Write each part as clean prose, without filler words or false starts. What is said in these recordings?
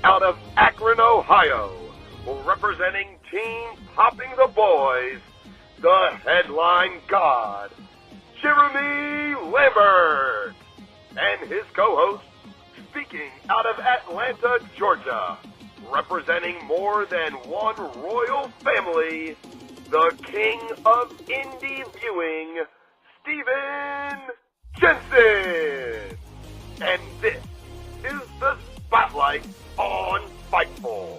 out of Akron, Ohio, representing Team Popping the Boys, the headline god, Jeremy Lambert, and his co-host, speaking out of Atlanta, Georgia, representing more than one royal family, the king of indie viewing, Stephen Jensen. And this is the Spotlight on Fightful.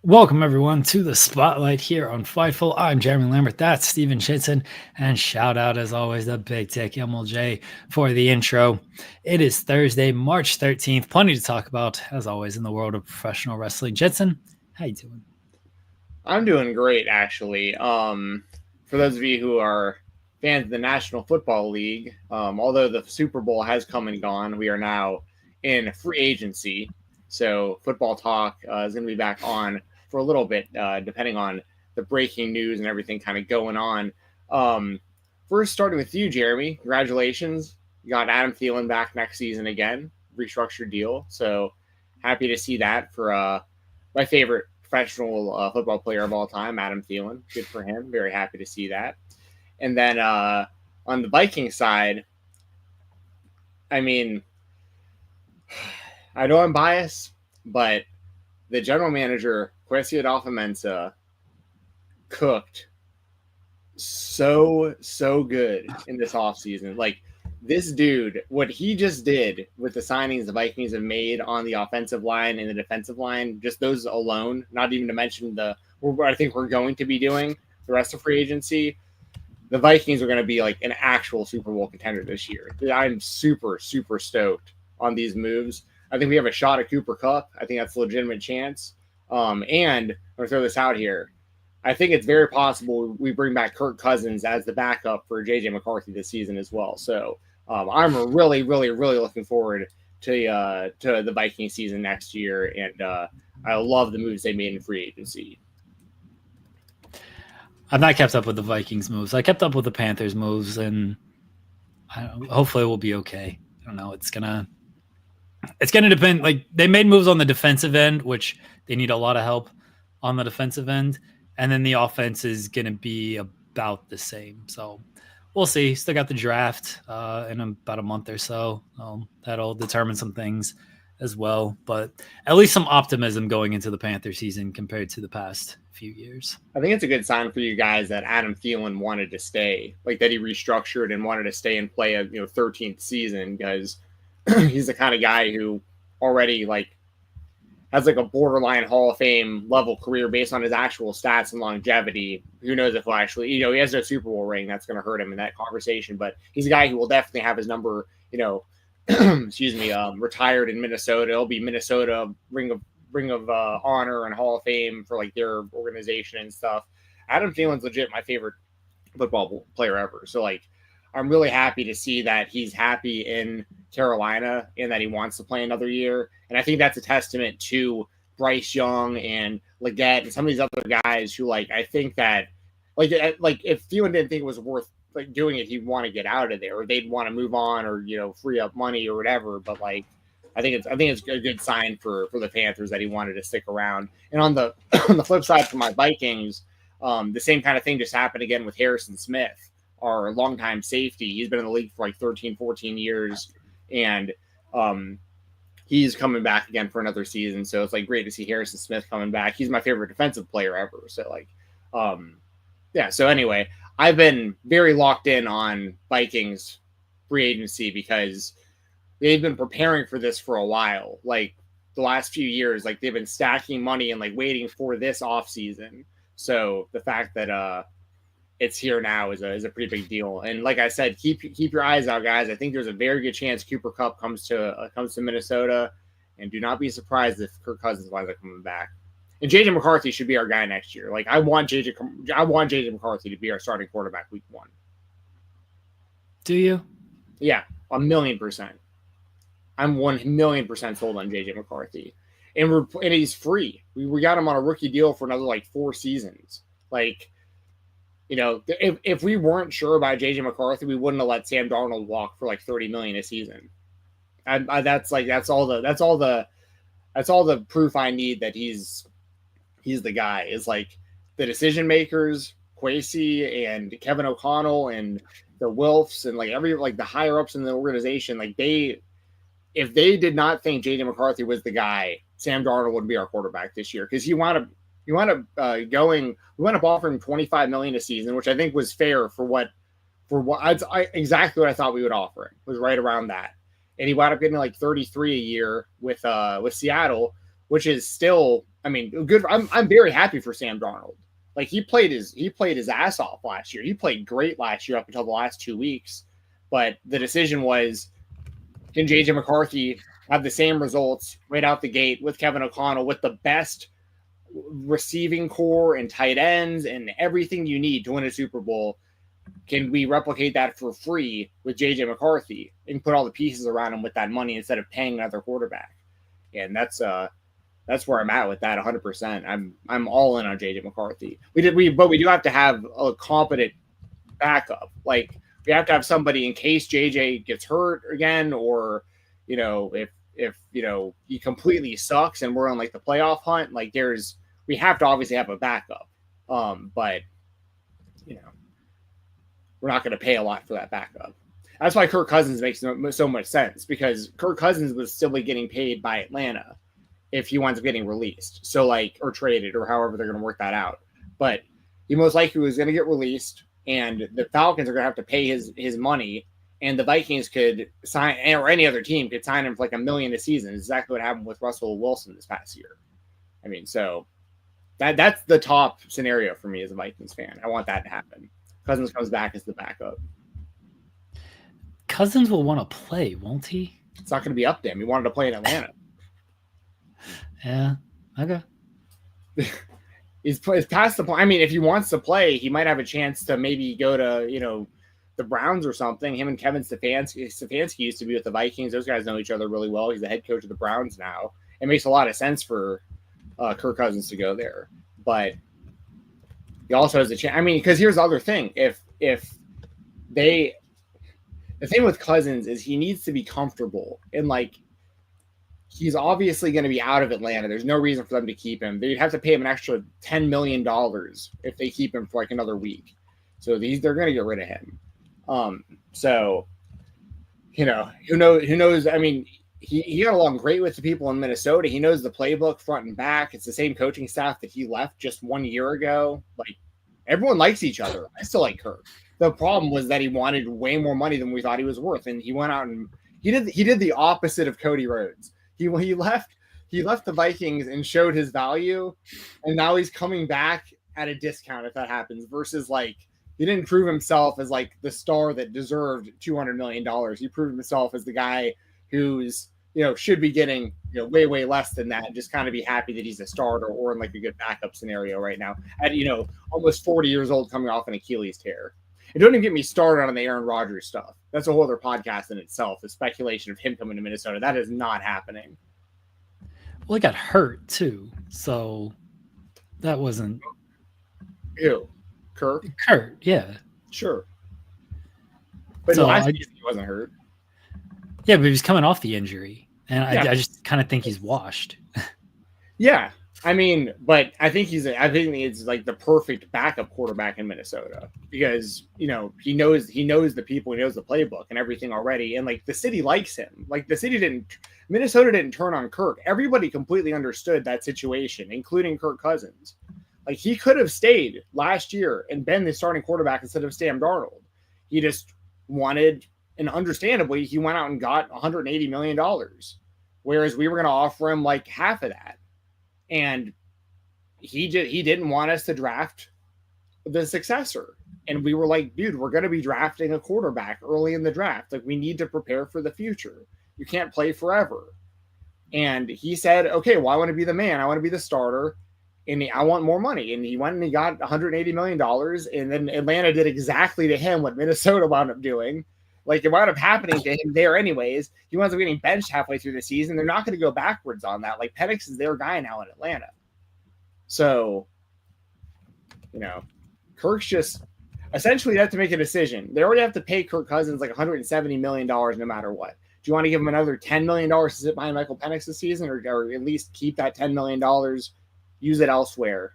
Welcome, everyone, to the Spotlight here on Fightful. I'm Jeremy Lambert. That's Stephen Jensen. And shout out, as always, to Big Tech MLJ for the intro. It is Thursday, March 13th. Plenty to talk about, as always, in the world of professional wrestling. Jensen, how you doing? I'm doing great, actually. For those of you who are fans of the National Football League, although the Super Bowl has come and gone, we are now in free agency. So football talk is going to be back on for a little bit, depending on the breaking news and everything kind of going on. First, starting with you, Jeremy. Congratulations. You got Adam Thielen back next season again. Restructured deal. So happy to see that for my favorite professional football player of all time, Adam Thielen. Good for him. Very happy to see that. And then on the Viking side, I mean, I know I'm biased, but the general manager, Kwesi Adolfo-Mensah, cooked so good in this offseason. Like, this dude, what he just did with the signings the Vikings have made on the offensive line and the defensive line, just those alone, not even to mention what I think we're going to be doing the rest of free agency, the Vikings are going to be like an actual Super Bowl contender this year. I'm super stoked on these moves. I think we have a shot at Cooper Kupp. I think that's a legitimate chance. And I'm going to throw this out here. I think it's very possible we bring back Kirk Cousins as the backup for J.J. McCarthy this season as well. So I'm really looking forward to the Viking season next year. And I love the moves they made in free agency. I've not kept up with the Vikings moves. I kept up with the Panthers moves, and hopefully we'll be okay. I don't know. It's gonna depend. Like, they made moves on the defensive end, which they need a lot of help on the defensive end. And then the offense is going to be about the same. So we'll see. Still got the draft in about a month or so. That'll determine some things as well. But at least some optimism going into the Panther season compared to the past few years. I think it's a good sign for you guys that Adam Thielen wanted to stay, like that he restructured and wanted to stay and play a 13th season, because he's the kind of guy who already has a borderline Hall of Fame level career based on his actual stats and longevity. Who knows if he'll actually, he has no Super Bowl ring. That's going to hurt him in that conversation, but he's a guy who will definitely have his number, retired in Minnesota. It'll be Minnesota ring of honor and Hall of Fame for their organization and stuff. Adam Thielen's legit my favorite football player ever. So I'm really happy to see that he's happy in Carolina and that he wants to play another year. And I think that's a testament to Bryce Young and Leggett and some of these other guys who I think that if Thielen didn't think it was worth doing it, he'd want to get out of there, or they'd want to move on, or free up money or whatever. But I think it's a good sign for the Panthers that he wanted to stick around. And on the on the flip side for my Vikings, the same kind of thing just happened again with Harrison Smith, our longtime safety. He's been in the league for 13, 14 years, and he's coming back again for another season. So it's great to see Harrison Smith coming back. He's my favorite defensive player ever. So So anyway, I've been very locked in on Vikings free agency because they've been preparing for this for a while. The last few years, they've been stacking money and waiting for this off season. So the fact that it's here now is a pretty big deal. And like I said, keep your eyes out, guys. I think there's a very good chance Cooper Kupp comes to Minnesota, and do not be surprised if Kirk Cousins winds up coming back. And J.J. McCarthy should be our guy next year. I want J.J. McCarthy to be our starting quarterback week 1. Do you? Yeah, 1,000,000%. I'm 1,000,000% sold on J.J. McCarthy. And he's free. We got him on a rookie deal for another 4 seasons. If we weren't sure about J.J. McCarthy, we wouldn't have let Sam Darnold walk for $30 million a season. That's all the That's all the proof I need that he's the guy. Is like the decision makers, Kwesi and Kevin O'Connell and the Wilfs and like the higher ups in the organization, like if they did not think JJ McCarthy was the guy, Sam Darnold would be our quarterback this year, because we wound up offering $25 million a season, which I think was fair for what exactly what I thought we would offer him, was right around that. And he wound up getting like 33 a year with Seattle, which is still, I mean, good. I'm very happy for Sam Darnold. Like he played his ass off last year. He played great last year up until the last 2 weeks. But the decision was, can JJ McCarthy have the same results right out the gate with Kevin O'Connell, with the best receiving core and tight ends and everything you need to win a Super Bowl? Can we replicate that for free with JJ McCarthy and put all the pieces around him with that money instead of paying another quarterback? And that's where I'm at with that 100%. I'm all in on JJ McCarthy. But we do have to have a competent backup. Like we have to have somebody in case JJ gets hurt again, or if he completely sucks and we're on like the playoff hunt. Like we have to obviously have a backup. But we're not going to pay a lot for that backup. That's why Kirk Cousins makes so much sense, because Kirk Cousins would still be getting paid by Atlanta if he winds up getting released. So or traded, or however they're going to work that out. But he most likely was going to get released, and the Falcons are going to have to pay his money, and the Vikings could sign, or any other team could sign him for like $1 million a season. It's exactly what happened with Russell Wilson this past year. I mean, so that's the top scenario for me as a Vikings fan. I want that to happen. Cousins comes back as the backup. Cousins will want to play, won't he? It's not going to be up to him. He wanted to play in Atlanta. Yeah. Okay. He's past the point. I mean, if he wants to play, he might have a chance to maybe go to, the Browns or something. Him and Kevin Stefanski used to be with the Vikings. Those guys know each other really well. He's the head coach of the Browns now. It makes a lot of sense for Kirk Cousins to go there. But he also has a chance. I mean, because here's the other thing. The thing with Cousins is he needs to be comfortable, and like he's obviously going to be out of Atlanta. There's no reason for them to keep him. They'd have to pay him an extra $10 million if they keep him for like another week. So they're going to get rid of him. So who knows? I mean, he got along great with the people in Minnesota. He knows the playbook front and back. It's the same coaching staff that he left just 1 year ago. Like everyone likes each other. I still like Kirk. The problem was that he wanted way more money than we thought he was worth, and he went out and he did the opposite of Cody Rhodes. He left the Vikings and showed his value, and now he's coming back at a discount if that happens. Versus like he didn't prove himself as like the star that deserved $200 million. He proved himself as the guy who's should be getting way less than that, and just kind of be happy that he's a starter or in like a good backup scenario right now at almost 40 years old, coming off an Achilles tear. And don't even get me started on the Aaron Rodgers stuff. That's a whole other podcast in itself, the speculation of him coming to Minnesota. That is not happening. Well, he got hurt too, so that wasn't. Ew. Kurt, yeah. Sure. But So last season he wasn't hurt. Yeah, but he was coming off the injury, and Yeah. I just kind of think he's washed. Yeah. I mean, but I think it's like the perfect backup quarterback in Minnesota, because he knows the people, he knows the playbook and everything already, and like the city likes him. Like Minnesota didn't turn on Kirk. Everybody completely understood that situation, including Kirk Cousins. Like he could have stayed last year and been the starting quarterback instead of Sam Darnold. He just wanted, and understandably, he went out and got $180 million, whereas we were going to offer him like half of that. And he didn't want us to draft the successor. And we were like, dude, we're going to be drafting a quarterback early in the draft. Like, we need to prepare for the future. You can't play forever. And he said, okay, well, I want to be the man. I want to be the starter. And I want more money. And he went and he got $180 million. And then Atlanta did exactly to him what Minnesota wound up doing. Like, it wound up happening to him there anyways. He winds up getting benched halfway through the season. They're not going to go backwards on that. Like, Penix is their guy now in Atlanta. So, Kirk's just essentially they have to make a decision. They already have to pay Kirk Cousins like $170 million no matter what. Do you want to give him another $10 million to sit behind Michael Penix this season, or at least keep that $10 million, use it elsewhere?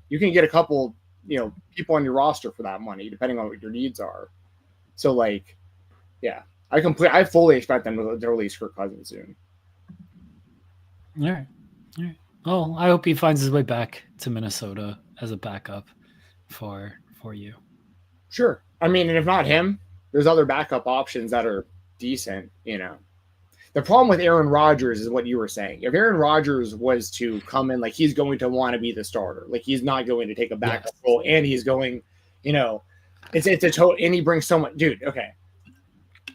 You can get a couple, people on your roster for that money, depending on what your needs are. So, like, yeah, I fully expect them to release Kirk Cousins soon. All right. Well, I hope he finds his way back to Minnesota as a backup for you. Sure. I mean, and if not him, there's other backup options that are decent, The problem with Aaron Rodgers is what you were saying. If Aaron Rodgers was to come in, like, he's going to want to be the starter. Like, he's not going to take a backup role, and he's going, it's a total, and he brings so much. Dude, okay.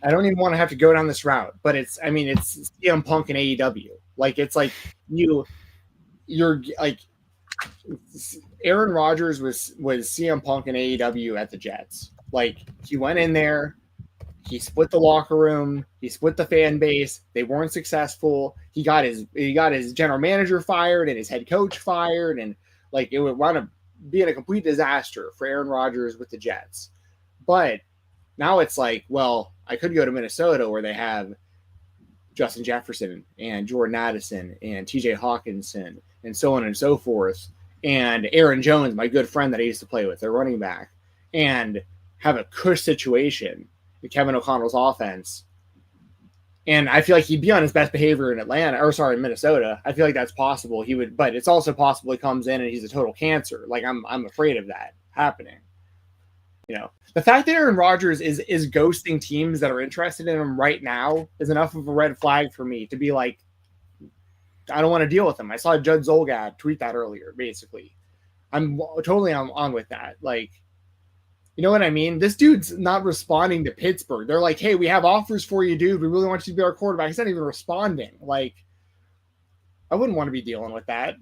I don't even want to have to go down this route, but it's CM Punk and AEW. Like, it's like you're like, Aaron Rodgers was CM Punk and AEW at the Jets. Like, he went in there, he split the locker room, he split the fan base. They weren't successful. He got his general manager fired and his head coach fired, and like, it would want to be a complete disaster for Aaron Rodgers with the Jets. But now it's like, well, I could go to Minnesota where they have Justin Jefferson and Jordan Addison and TJ Hawkinson and so on and so forth, and Aaron Jones, my good friend that I used to play with, their running back, and have a cush situation with Kevin O'Connell's offense. And I feel like he'd be on his best behavior in Minnesota. I feel like that's possible. He would, but it's also possible he comes in and he's a total cancer. Like, I'm afraid of that happening. The fact that Aaron Rodgers is ghosting teams that are interested in him right now is enough of a red flag for me to be like, I don't want to deal with him. I saw Judd Zolgad tweet that earlier, basically. I'm totally on with that. Like, you know what I mean? This dude's not responding to Pittsburgh. They're like, hey, we have offers for you, dude. We really want you to be our quarterback. He's not even responding. Like, I wouldn't want to be dealing with that.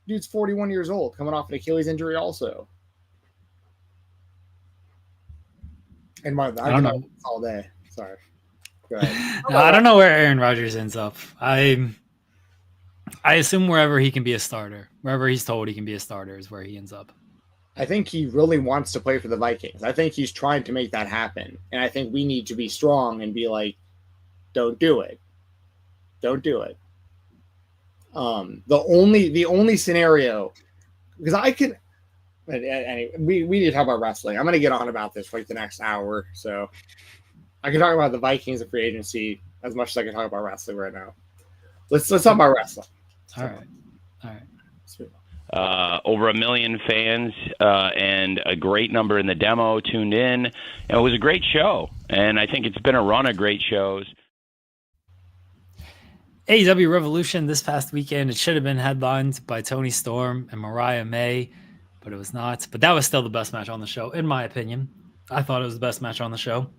Dude's 41 years old, coming off an Achilles injury also. And I don't know all day. Sorry. Go ahead. No, I don't know where Aaron Rodgers ends up. I assume wherever he can be a starter, wherever he's told he can be a starter is where he ends up. I think he really wants to play for the Vikings. I think he's trying to make that happen. And I think we need to be strong and be like, don't do it. Don't do it. The only scenario, because I can, anyway, we need to talk about wrestling. I'm going to get on about this for like the next hour. So I can talk about the Vikings and free agency as much as I can talk about wrestling right now. Let's talk about wrestling. All right. Over 1 million fans and a great number in the demo tuned in. It was a great show, and I think it's been a run of great shows. AEW Revolution this past weekend, it should have been headlined by Toni Storm and Mariah May, but it was not. But that was still the best match on the show, in my opinion. I thought it was the best match on the show.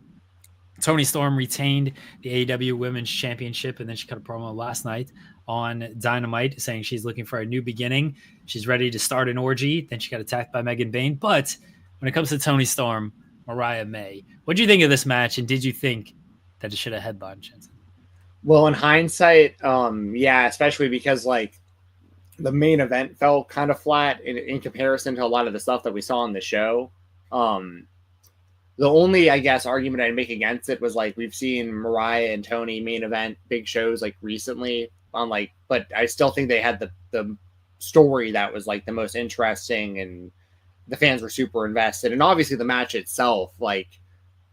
Toni Storm retained the AEW Women's Championship, and then she cut a promo last night on Dynamite saying she's looking for a new beginning. She's ready to start an orgy. Then she got attacked by Megan Bayne. But when it comes to Toni Storm, Mariah May, what do you think of this match, and did you think that it should have headlined, Jensen? Well, in hindsight, yeah, especially because like the main event fell kind of flat in comparison to a lot of the stuff that we saw on the show. The only, I guess, argument I'd make against it was like we've seen Mariah and Toni main event big shows like recently on like, but I still think they had the story that was like the most interesting and the fans were super invested. And obviously the match itself like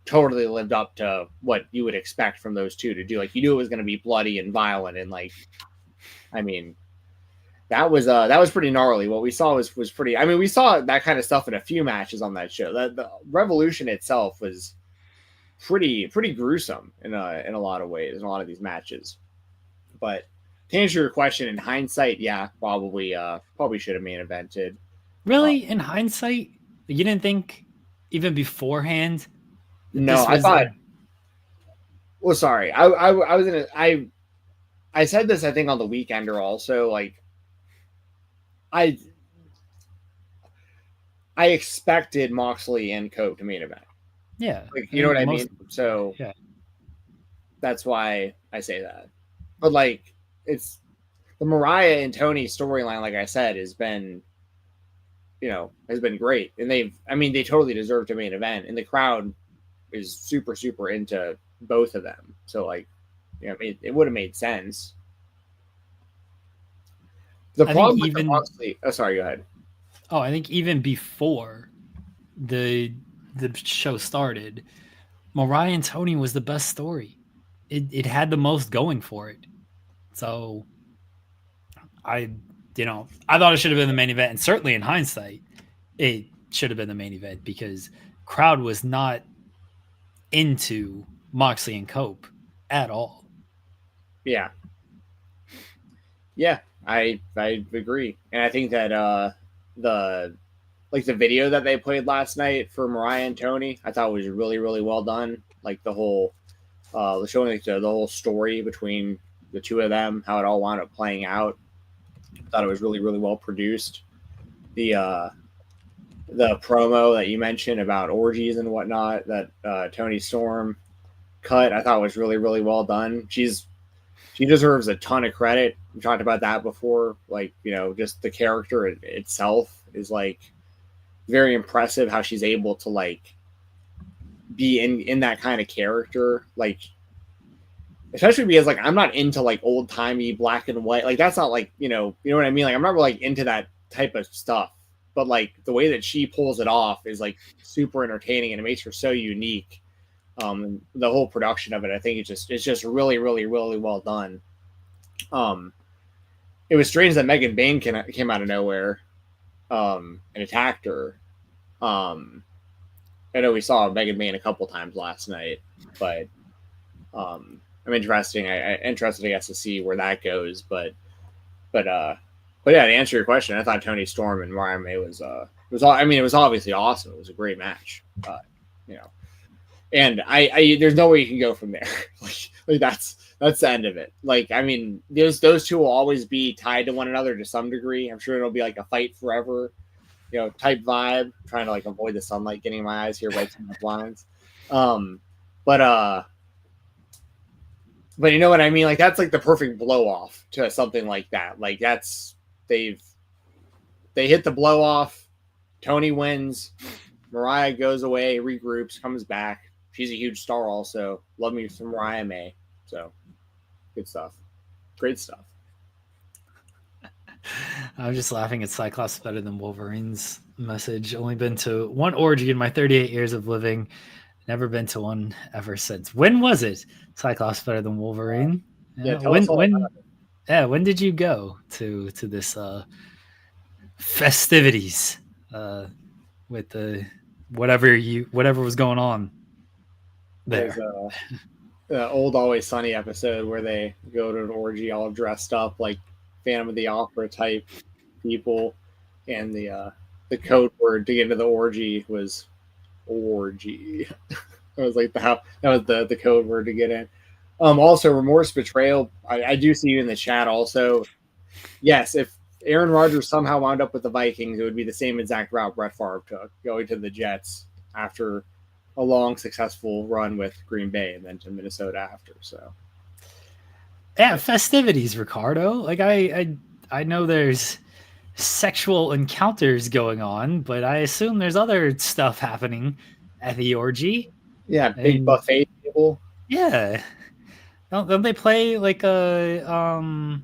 totally lived up to what you would expect from those two to do. Like, you knew it was going to be bloody and violent, and like, I mean, that was pretty gnarly. What we saw was pretty. I mean, we saw that kind of stuff in a few matches on that show. The Revolution itself was pretty gruesome in a lot of ways in a lot of these matches. But to answer your question, in hindsight, yeah, probably should have main evented. Really, in hindsight, you didn't think even beforehand? No, I thought. Well, sorry, I was in I said this I think on the Weekender also. Like, I expected Moxley and Cope to main event. Yeah, like, you know what I mean. So yeah, that's why I say that. But like, it's the Mariah and Toni storyline. Like I said, has been great, and they totally deserve to main event, and the crowd is super into both of them. So like, it would have made sense. The I problem think with even the Moxley. Oh, sorry. Go ahead. oh, I think even before the show started, Mariah and Toni was the best story. It had the most going for it. So I thought it should have been the main event, and certainly in hindsight, it should have been the main event because crowd was not into Moxley and Cope at all. Yeah. Yeah, I agree. And I think that the video that they played last night for Mariah and Toni, I thought was really, really well done. Like the whole showing like the whole story between the two of them, how it all wound up playing out. I thought it was really, really well produced. The promo that you mentioned about orgies and whatnot that Toni Storm cut, I thought was really, really well done. She deserves a ton of credit. We talked about that before. Like, just the character itself is like very impressive how she's able to like be in that kind of character. Like, especially because like I'm not into like old timey black and white. Like that's not like, you know what I mean? Like I'm not like into that type of stuff. But like the way that she pulls it off is like super entertaining and it makes her so unique. The whole production of it, I think it's just really, really, really well done. It was strange that Megan Bain came out of nowhere and attacked her. I know we saw Megan Bain a couple times last night, but I'm interested, I guess, to see where that goes. But yeah, to answer your question, I thought Toni Storm and Mariah May was obviously awesome. It was a great match, and I there's no way you can go from there. like that's the end of it. Like, I mean, those two will always be tied to one another to some degree. I'm sure it'll be like a fight forever, type vibe. I'm trying to like avoid the sunlight getting in my eyes here right through the blinds. But you know what I mean? Like that's like the perfect blow off to something like that. Like they hit the blow off. Toni wins. Mariah goes away, regroups, comes back. She's a huge star also. Love me some Mariah May. So good stuff. Great stuff. I'm just laughing at Cyclops better than Wolverine's message. Only been to one orgy in my 38 years of living. Never been to one ever since. When was it? Cyclops better than Wolverine. When did you go to this festivities with the whatever was going on there? There's the old Always Sunny episode where they go to an orgy all dressed up like Phantom of the Opera type people, and the code word to get into the orgy was orgy. That was like the code word to get in. Also, remorse, betrayal. I do see you in the chat. Also, yes, if Aaron Rodgers somehow wound up with the Vikings, it would be the same exact route Brett Favre took, going to the Jets after a long, successful run with Green Bay and then to Minnesota after. So, yeah, festivities, Ricardo. Like I know there's sexual encounters going on, but I assume there's other stuff happening at the orgy. Yeah, big buffet table. Yeah. Don't they play like a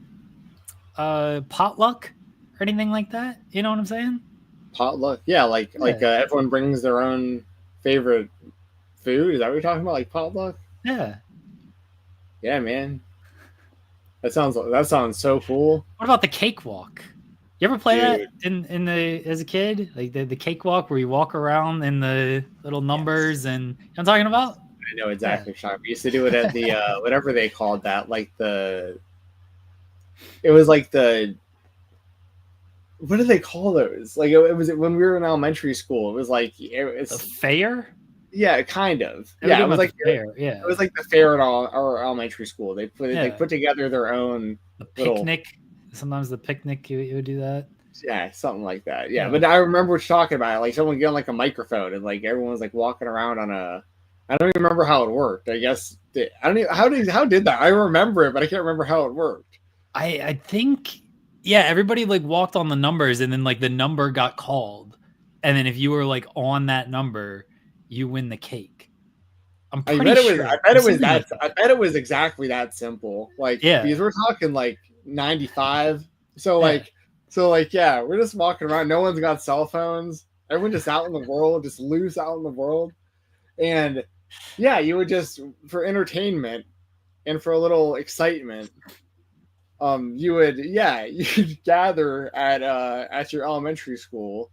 potluck or anything like that? You know what I'm saying? Potluck. Yeah, like everyone brings their own favorite food. Is that what you're talking about? Like potluck? Yeah. Yeah, man. That sounds so cool. What about the cakewalk? You ever play that as a kid? Like the cakewalk where you walk around in the little numbers and you know what I'm talking about? I know exactly, Sean. We used to do it at the whatever they called that, what do they call those? Like it was when we were in elementary school. It was like it's a fair. Yeah, kind of. Yeah, it was like fair. Yeah, it was like the fair at our elementary school. They put together their own picnic. Sometimes the picnic you would do that. Yeah, something like that. Yeah, but I remember what you're talking about. Like someone getting like a microphone and like everyone was like walking around on a. I don't even remember how it worked. I guess how did that? I remember it, but I can't remember how it worked. I think everybody like walked on the numbers and then like the number got called, and then if you were like on that number, you win the cake. I'm pretty sure. I bet it was exactly that simple. Like, because we're talking like 95. So like, yeah, we're just walking around. No one's got cell phones. Everyone's just out in the world, just loose out in the world. And yeah, you would just, for entertainment and for a little excitement, you'd gather at your elementary school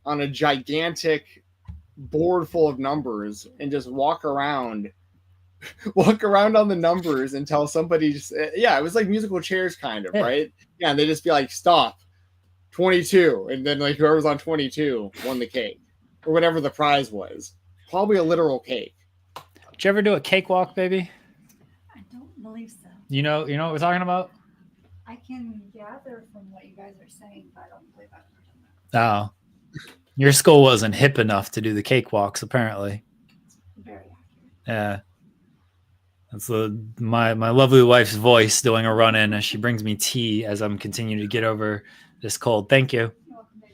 on a gigantic board full of numbers and just walk around on the numbers until somebody just, it was like musical chairs kind of, right? Yeah, and they just be like, stop, 22, and then like whoever's on 22 won the cake or whatever the prize was. Probably a literal cake. Did you ever do a cakewalk, baby? I don't believe so. You know what we're talking about? I can gather from what you guys are saying, but I don't believe I've ever done that. Oh, your school wasn't hip enough to do the cakewalks, apparently. Very accurate. Yeah. That's my lovely wife's voice doing a run-in as she brings me tea as I'm continuing to get over this cold. Thank you. You're welcome, baby.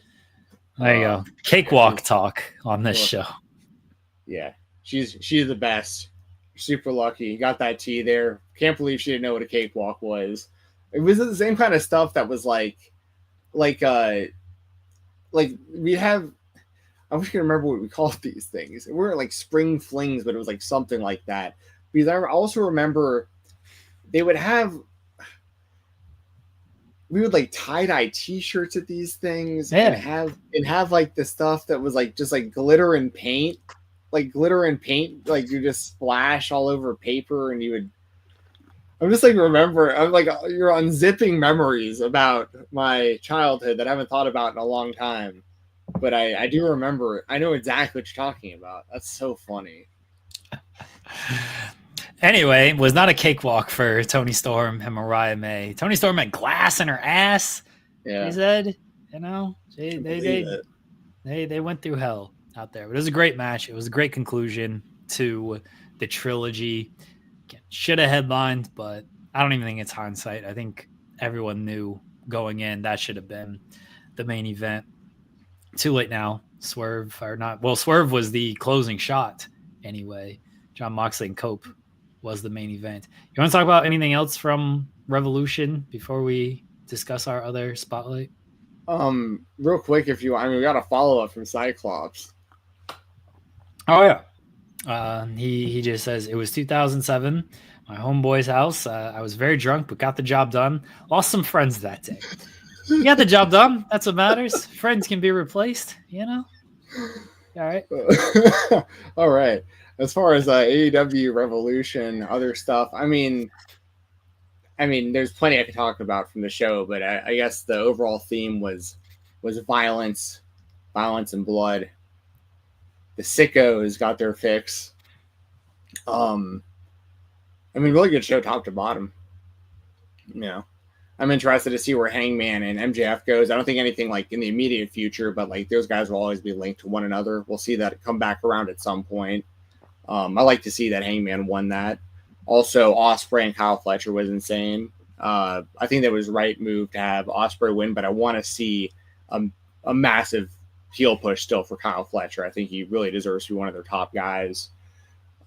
There you go. Cakewalk talk on this show. Yeah, she's the best. Super lucky. Got that tea there. Can't believe she didn't know what a cakewalk was. It was the same kind of stuff that was like we have. I wish I could remember what we called these things. We weren't like spring flings, but it was like something like that. Because I also remember they would have. We would like tie-dye T-shirts at these things and have like the stuff that was like just like glitter and paint. Like you just splash all over paper and you would. I'm just like I'm like you're unzipping memories about my childhood that I haven't thought about in a long time, but I do remember. I know exactly what you're talking about. That's so funny. Anyway, it was not a cakewalk for Toni Storm and Mariah May. Toni Storm had glass in her ass. Yeah, he said, they went through hell out there. But it was a great match. It was a great conclusion to the trilogy. Should have headlined, but I don't even think it's hindsight. I think everyone knew going in that should have been the main event. Too late now. Swerve was the closing shot anyway. Jon Moxley and Cope was the main event. You want to talk about anything else from Revolution before we discuss our other spotlight? Real quick, if you want. I mean, we got a follow-up from Cyclops. Oh, yeah. He just says, it was 2007, my homeboy's house. I was very drunk, but got the job done. Lost some friends that day. You got the job done. That's what matters. Friends can be replaced, you know? All right. All right. As far as AEW Revolution, other stuff, I mean, there's plenty I could talk about from the show, but I guess the overall theme was violence and blood. The sickos got their fix. Really good show top to bottom. You know, I'm interested to see where Hangman and MJF goes. I don't think anything like in the immediate future, but like those guys will always be linked to one another. We'll see that come back around at some point. I like to see that Hangman won that. Also, Ospreay and Kyle Fletcher was insane. I think that was the right move to have Ospreay win, but I want to see a massive heel push still for Kyle Fletcher. I think he really deserves to be one of their top guys.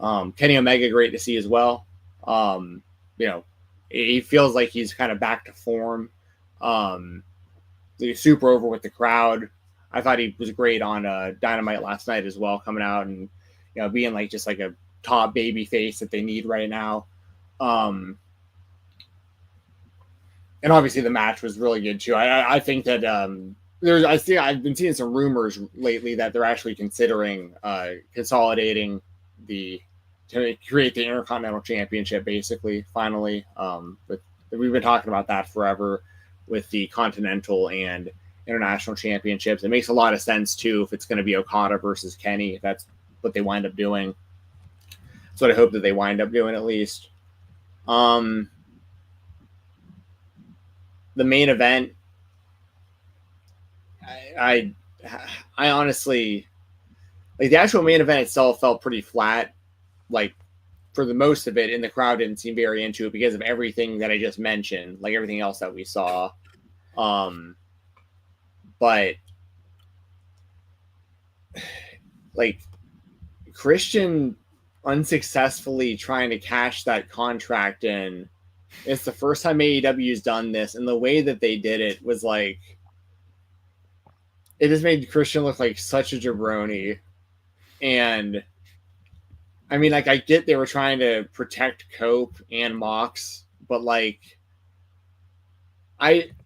Kenny Omega, great to see as well. He feels like he's kind of back to form. He's super over with the crowd. I thought he was great on Dynamite last night as well, coming out and being like just like a top baby face that they need right now. And obviously the match was really good too. I think that I've been seeing some rumors lately that they're actually considering consolidating to create the Intercontinental Championship, basically, finally. But we've been talking about that forever with the Continental and International Championships. It makes a lot of sense too if it's going to be Okada versus Kenny. If that's what they wind up doing. That's what I hope that they wind up doing at least. The main event, I honestly, like the actual main event itself felt pretty flat. Like for the most of it, and the crowd didn't seem very into it because of everything that I just mentioned, like everything else that we saw. But like Christian unsuccessfully trying to cash that contract in. It's the first time AEW's done this, and the way that they did it was like, it just made Christian look like such a jabroni. And I mean, like, I get they were trying to protect Cope and Mox, but like,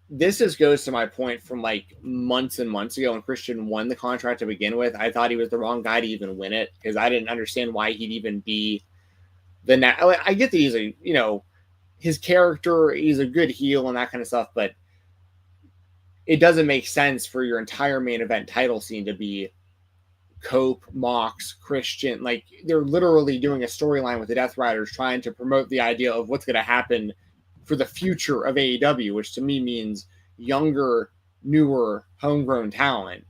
this just goes to my point from like months and months ago when Christian won the contract to begin with. I thought he was the wrong guy to even win it because I didn't understand why he'd even be I get that he's a, you know, his character, he's a good heel and that kind of stuff, but it doesn't make sense for your entire main event title scene to be Cope, Mox, Christian. Like, they're literally doing a storyline with the Death Riders trying to promote the idea of what's going to happen for the future of AEW, which to me means younger, newer, homegrown talent.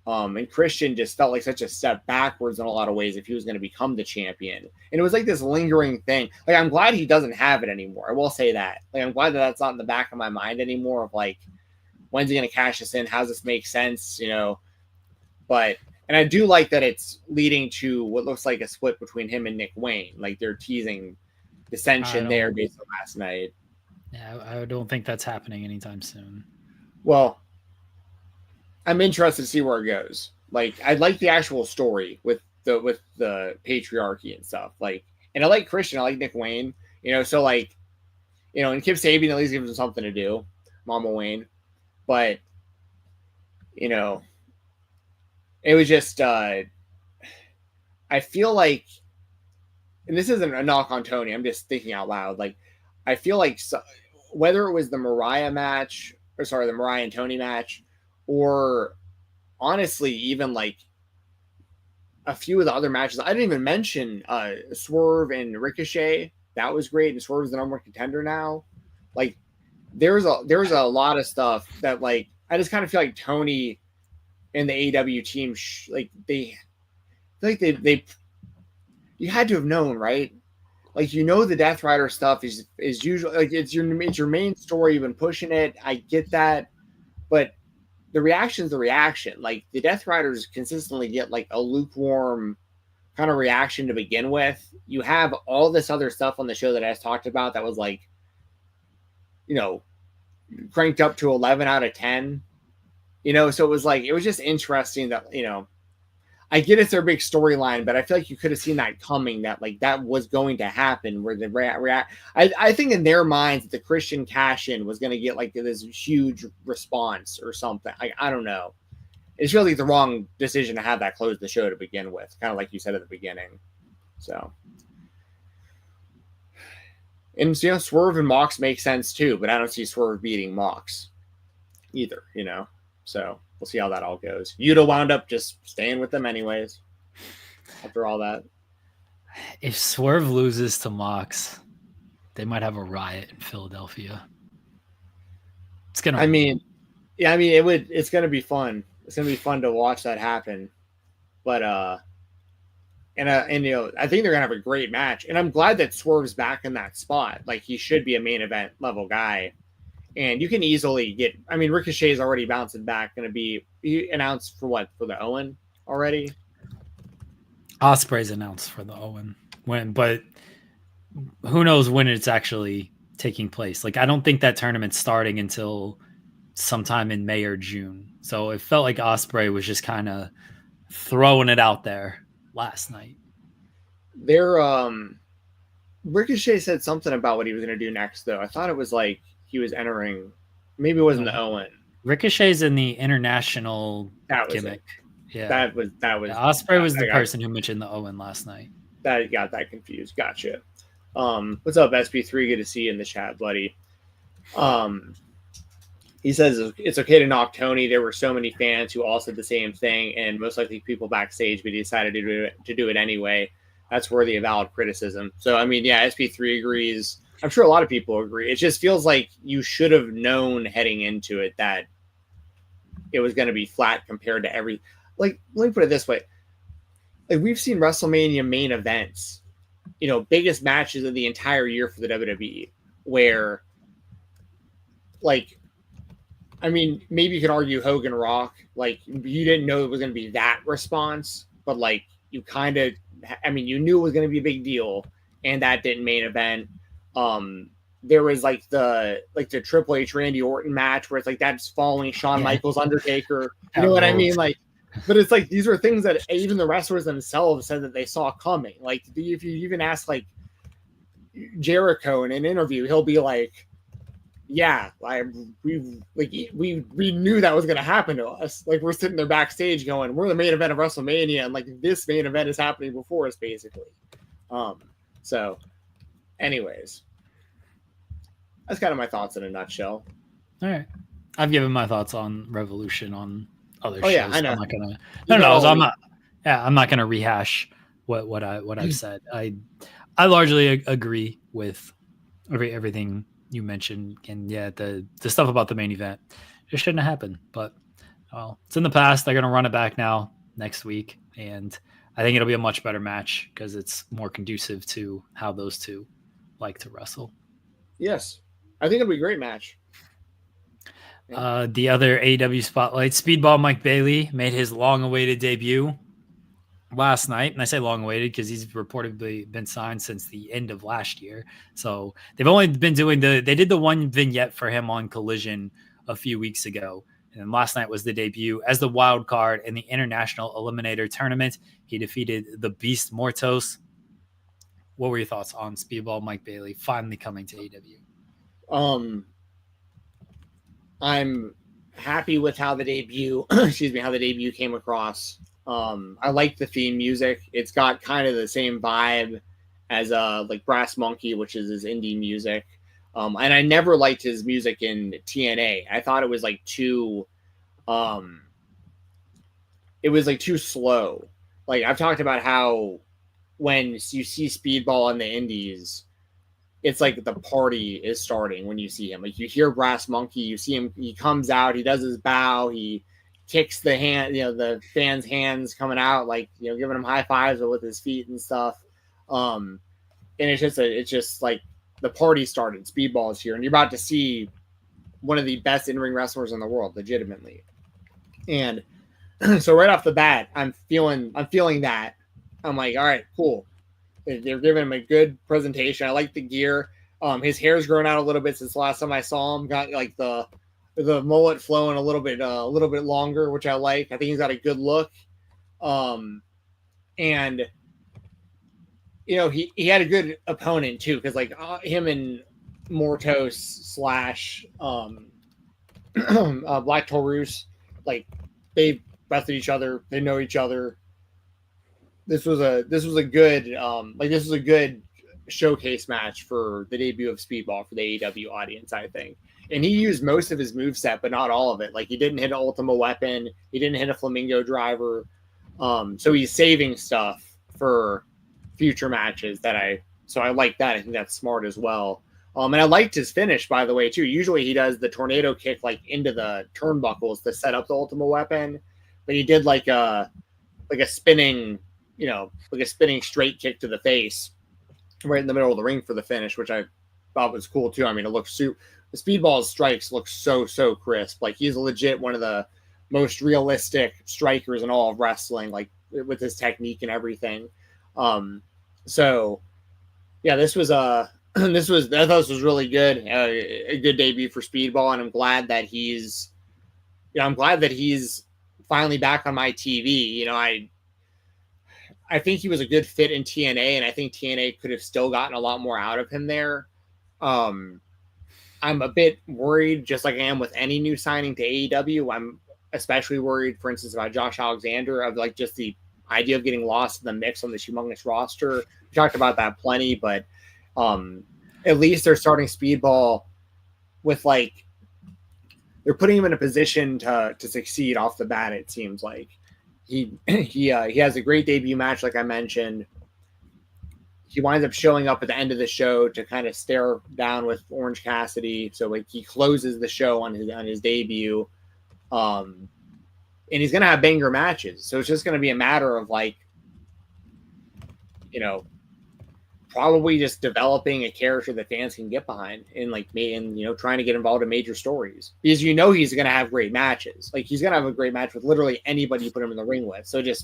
And Christian just felt like such a step backwards in a lot of ways if he was going to become the champion. And it was like this lingering thing. Like, I'm glad he doesn't have it anymore. I will say that. Like, I'm glad that that's not in the back of my mind anymore of like, when's he going to cash this in? How does this make sense? You know, but, and I do like that it's leading to what looks like a split between him and Nick Wayne. Like, they're teasing dissension there based on last night. Yeah, I don't think that's happening anytime soon. Well, I'm interested to see where it goes. Like, I like the actual story with the patriarchy and stuff. Like, and I like Christian. I like Nick Wayne. You know, so like, you know, and Kip Sabian at least gives him something to do, Mama Wayne. But, you know, it was just, I feel like, and this isn't a knock on Toni, I'm just thinking out loud. Like, I feel like whether it was the Mariah and Toni match, or honestly, even like a few of the other matches, I didn't even mention Swerve and Ricochet. That was great, and Swerve's the number one contender now. Like, there's a lot of stuff that, like, I just kind of feel like Toni and the AEW team, they you had to have known, right? Like, you know, the Death Rider stuff is usually like it's your main story. You've been pushing it. I get that, but the reaction's the reaction. Like, the Death Riders consistently get like a lukewarm kind of reaction to begin with. You have all this other stuff on the show that I just talked about that was like, you know, cranked up to 11 out of 10. You know, so it was just interesting that, you know, I get it's their big storyline, but I feel like you could have seen that coming, that like that was going to happen where the I think in their minds the Christian cash-in was going to get like this huge response or something. Like, I don't know. It's really the wrong decision to have that close the show to begin with, kind of like you said at the beginning. So, and, you know, Swerve and Mox make sense too, but I don't see Swerve beating Mox either, you know? So we'll see how that all goes. Yuta wound up just staying with them anyways after all that. If Swerve loses to Mox, they might have a riot in Philadelphia. It's gonna. It's gonna be fun. It's gonna be fun to watch that happen. But and you know, I think they're gonna have a great match. And I'm glad that Swerve's back in that spot. Like, he should be a main event level guy. And you can easily get, I mean, Ricochet's already bouncing back. Going to be announced for what? For the Owen already? Ospreay's announced for the Owen. But who knows when it's actually taking place. Like, I don't think that tournament's starting until sometime in May or June. So it felt like Ospreay was just kind of throwing it out there last night. Ricochet said something about what he was going to do next, though. I thought it was like, he was entering, maybe it wasn't the Owen. Ricochet's in the international gimmick. It. Yeah, that was. Ospreay was the person who mentioned the Owen last night. That got that confused. Gotcha. What's up, SP3? Good to see you in the chat, buddy. He says it's okay to knock Toni. There were so many fans who all said the same thing, and most likely people backstage, but he decided to do it anyway. That's worthy of valid criticism. So, I mean, yeah, SP3 agrees. I'm sure a lot of people agree. It just feels like you should have known heading into it that it was going to be flat compared to every. Like, let me put it this way: like, we've seen WrestleMania main events, you know, biggest matches of the entire year for the WWE, where, like, I mean, maybe you could argue Hogan Rock. Like, you didn't know it was going to be that response, but like, you kind of you knew it was going to be a big deal, and that didn't main event. There was like the Triple H Randy Orton match where it's like that's following Shawn Michaels Undertaker. You know what I mean? Like, but it's like these are things that even the wrestlers themselves said that they saw coming. Like, if you even ask like Jericho in an interview, he'll be like, "Yeah, we knew that was going to happen to us. Like, we're sitting there backstage going, we're the main event of WrestleMania, and like this main event is happening before us, basically." So, anyways, that's kind of my thoughts in a nutshell. All right, I've given my thoughts on Revolution on other shows. Yeah, I know. I'm not gonna. I'm not gonna rehash what I've said. I largely agree with everything you mentioned, and the stuff about the main event, it shouldn't have happened. But it's in the past. They're gonna run it back now next week, and I think it'll be a much better match because it's more conducive to how those two like to wrestle. Yes, I think it'll be a great match. The other AEW spotlight, Speedball Mike Bailey made his long-awaited debut last night, and I say long-awaited because he's reportedly been signed since the end of last year. So they've only been doing they did the one vignette for him on Collision a few weeks ago, and last night was the debut as the wild card in the International Eliminator Tournament. He defeated the Beast Mortos. What were your thoughts on Speedball Mike Bailey finally coming to AEW? I'm happy with how the debut came across. I like the theme music. It's got kind of the same vibe as like Brass Monkey, which is his indie music. And I never liked his music in TNA. I thought it was like too slow. Like, I've talked about how when you see Speedball in the indies, it's like the party is starting when you see him. Like, you hear Brass Monkey, you see him, he comes out, he does his bow, he kicks the hand, the fans' hands coming out, like, giving them high fives with his feet and stuff. And it's just like the party started. Speedball is here, and you're about to see one of the best in-ring wrestlers in the world, legitimately. And so right off the bat, I'm feeling that. I'm like, all right, cool. They're giving him a good presentation. I like the gear. His hair's grown out a little bit since the last time I saw him. Got like the mullet flowing a little bit longer, which I like. I think he's got a good look. And he had a good opponent too, because like him and Mortos / Black Taurus, like they wrestled each other. They know each other. This was a good showcase match for the debut of Speedball for the AEW audience, I think. And he used most of his moveset, but not all of it. Like, he didn't hit an Ultima Weapon. He didn't hit a Flamingo Driver. So he's saving stuff for future matches so I like that. I think that's smart as well. And I liked his finish, by the way, too. Usually he does the tornado kick like into the turnbuckles to set up the Ultima Weapon, but he did like a spinning, like a spinning straight kick to the face right in the middle of the ring for the finish, which I thought was cool too. I mean, it looks the Speedball's strikes look so crisp. Like, he's legit one of the most realistic strikers in all of wrestling, like with his technique and everything. So yeah, I thought this was really good. A good debut for Speedball, and I'm glad that he's finally back on my TV. I think he was a good fit in TNA, and I think TNA could have still gotten a lot more out of him there. I'm a bit worried, just like I am with any new signing to AEW. I'm especially worried, for instance, about Josh Alexander, of like just the idea of getting lost in the mix on this humongous roster. We talked about that plenty, but at least they're starting Speedball with like, they're putting him in a position to succeed off the bat. It seems like he has a great debut match, like I mentioned. He winds up showing up at the end of the show to kind of stare down with Orange Cassidy. So like, he closes the show on his debut. And he's going to have banger matches. So it's just going to be a matter of like, probably just developing a character that fans can get behind and trying to get involved in major stories, because he's going to have great matches. Like, he's going to have a great match with literally anybody you put him in the ring with. So you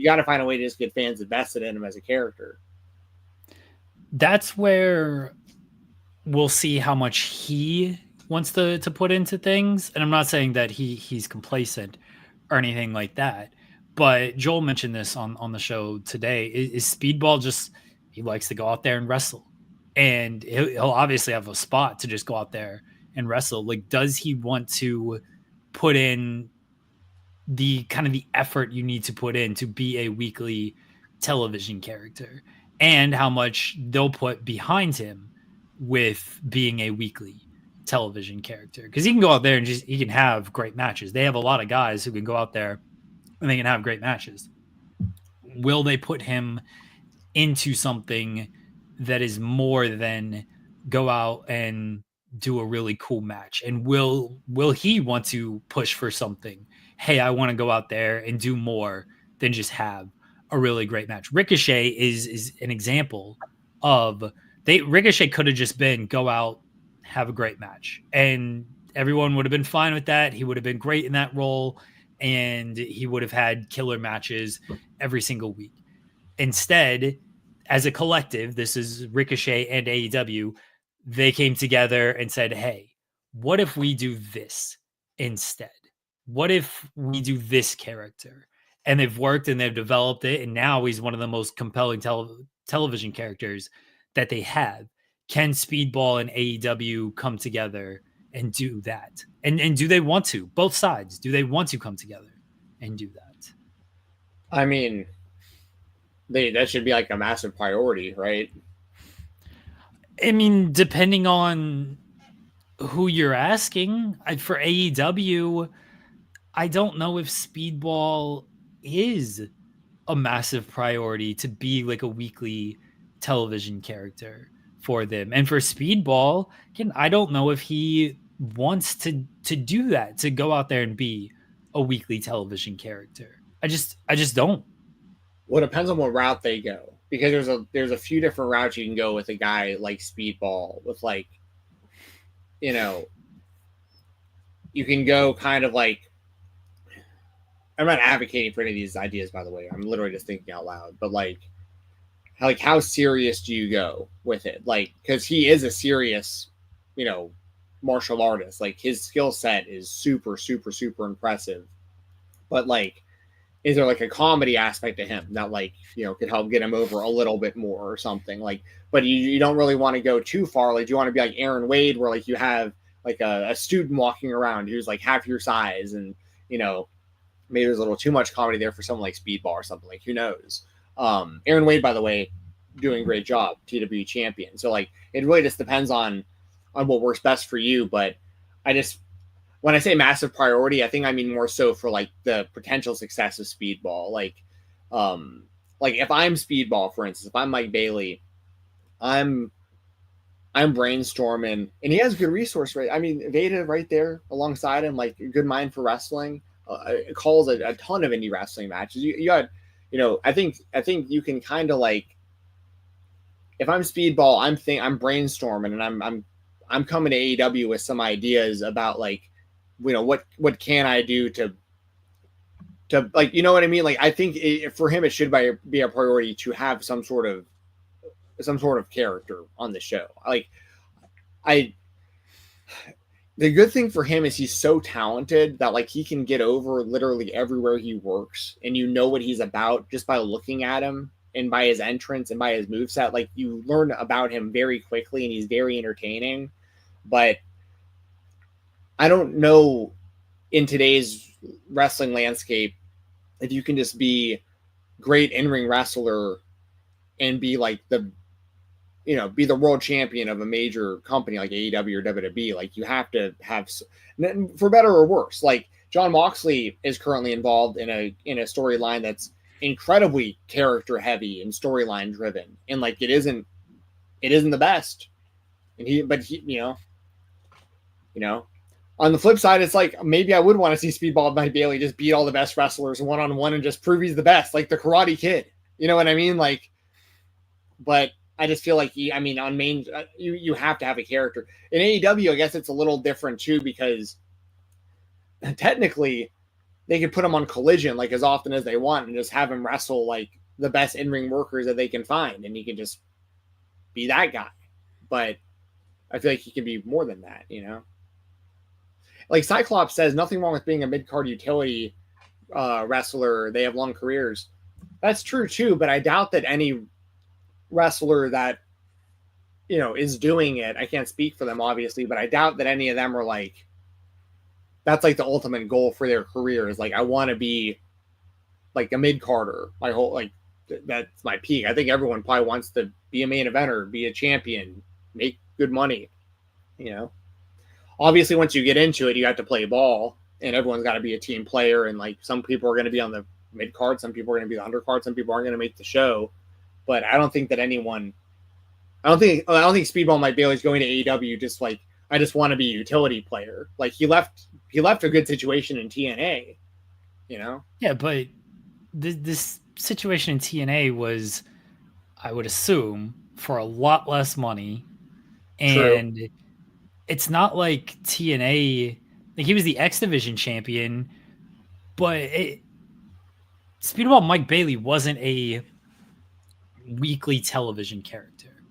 got to find a way to just get fans invested in him as a character. That's where we'll see how much he wants to put into things. And I'm not saying that he's complacent or anything like that, but Joel mentioned this on the show today. Is Speedball just, he likes to go out there and wrestle, and he'll obviously have a spot to just go out there and wrestle. Like, does he want to put in the kind of the effort you need to put in to be a weekly television character, and how much they'll put behind him with being a weekly television character? Because he can go out there and he can have great matches. They have a lot of guys who can go out there and they can have great matches. Will they put him into something that is more than go out and do a really cool match? And will he want to push for something? Hey, I want to go out there and do more than just have a really great match. Ricochet is an example of Ricochet could have just been go out, have a great match, and everyone would have been fine with that. He would have been great in that role, and he would have had killer matches every single week. Instead, as a collective, this is Ricochet and AEW, they came together and said, hey, what if we do this instead? What if we do this character? And they've worked and they've developed it, and now he's one of the most compelling television characters that they have. Can Speedball and AEW come together and do that? And do they want to? Both sides, do they want to come together and do that? I mean, that should be like a massive priority, right? I mean, depending on who you're asking. For AEW, I don't know if Speedball is a massive priority to be like a weekly television character for them. And for Speedball, again, I don't know if he wants to do that, to go out there and be a weekly television character. I just don't. Well, it depends on what route they go, because there's a few different routes you can go with a guy like Speedball. With like, you can go kind of like, I'm not advocating for any of these ideas, by the way. I'm literally just thinking out loud. But like how serious do you go with it? Like, because he is a serious, martial artist. Like, his skill set is super, super, super impressive. But like, is there like a comedy aspect to him that like, could help get him over a little bit more or something? Like, but you don't really want to go too far. Like, do you want to be like Aaron Wade, where like you have like a student walking around who's like half your size, and maybe there's a little too much comedy there for someone like Speedball or something. Like, who knows? Aaron Wade, by the way, doing a great job, TWE champion. So like, it really just depends on what works best for you. But when I say massive priority, I think I mean more so for like the potential success of Speedball. Like if I'm Speedball, for instance, if I'm Mike Bailey, I'm brainstorming, and he has good resource, right? I mean, Veda right there alongside him, like, a good mind for wrestling. Calls a ton of indie wrestling matches. You got, I think you can kind of like, if I'm Speedball, I'm brainstorming, and I'm coming to AEW with some ideas about like, what can I do to like, you know what I mean? Like, I think for him, it should be a priority to have some sort of character on the show. Like, the good thing for him is he's so talented that like he can get over literally everywhere he works, and what he's about just by looking at him and by his entrance and by his moveset. Like, you learn about him very quickly, and he's very entertaining. But I don't know, in today's wrestling landscape, if you can just be great in-ring wrestler and be like be the world champion of a major company like AEW or WWE. Like, you have to have, for better or worse. Like, Jon Moxley is currently involved in a storyline that's incredibly character heavy and storyline driven, and like, it isn't the best. And he on the flip side, it's like, maybe I would want to see Speedball Mike Bailey just beat all the best wrestlers one-on-one and just prove he's the best, like the Karate Kid. You know what I mean? Like, but I just feel like on main, you have to have a character. In AEW, I guess it's a little different too, because technically they could put him on Collision like as often as they want and just have him wrestle like the best in-ring workers that they can find, and he can just be that guy. But I feel like he can be more than that, you know? Like Cyclops says, nothing wrong with being a mid-card utility wrestler. They have long careers. That's true too, but I doubt that any wrestler that, you know, is doing it, I can't speak for them obviously, but I doubt that any of them are like, that's like the ultimate goal for their career is like, I want to be like a mid-carder. My whole, like, that's my peak. I think everyone probably wants to be a main eventer, be a champion, make good money, you know? Obviously, once you get into it, you have to play ball, and everyone's got to be a team player, and like some people are going to be on the mid-card, some people are going to be the undercard, some people aren't going to make the show. But I don't think that anyone, I don't think Speedball Mike Bailey is going to AEW just like, I just want to be a utility player. Like he left a good situation in TNA, you know? Yeah, but this situation in TNA was, I would assume, for a lot less money. And True. It's not like TNA, like he was the X Division champion, but Speedball Mike Bailey wasn't a weekly television character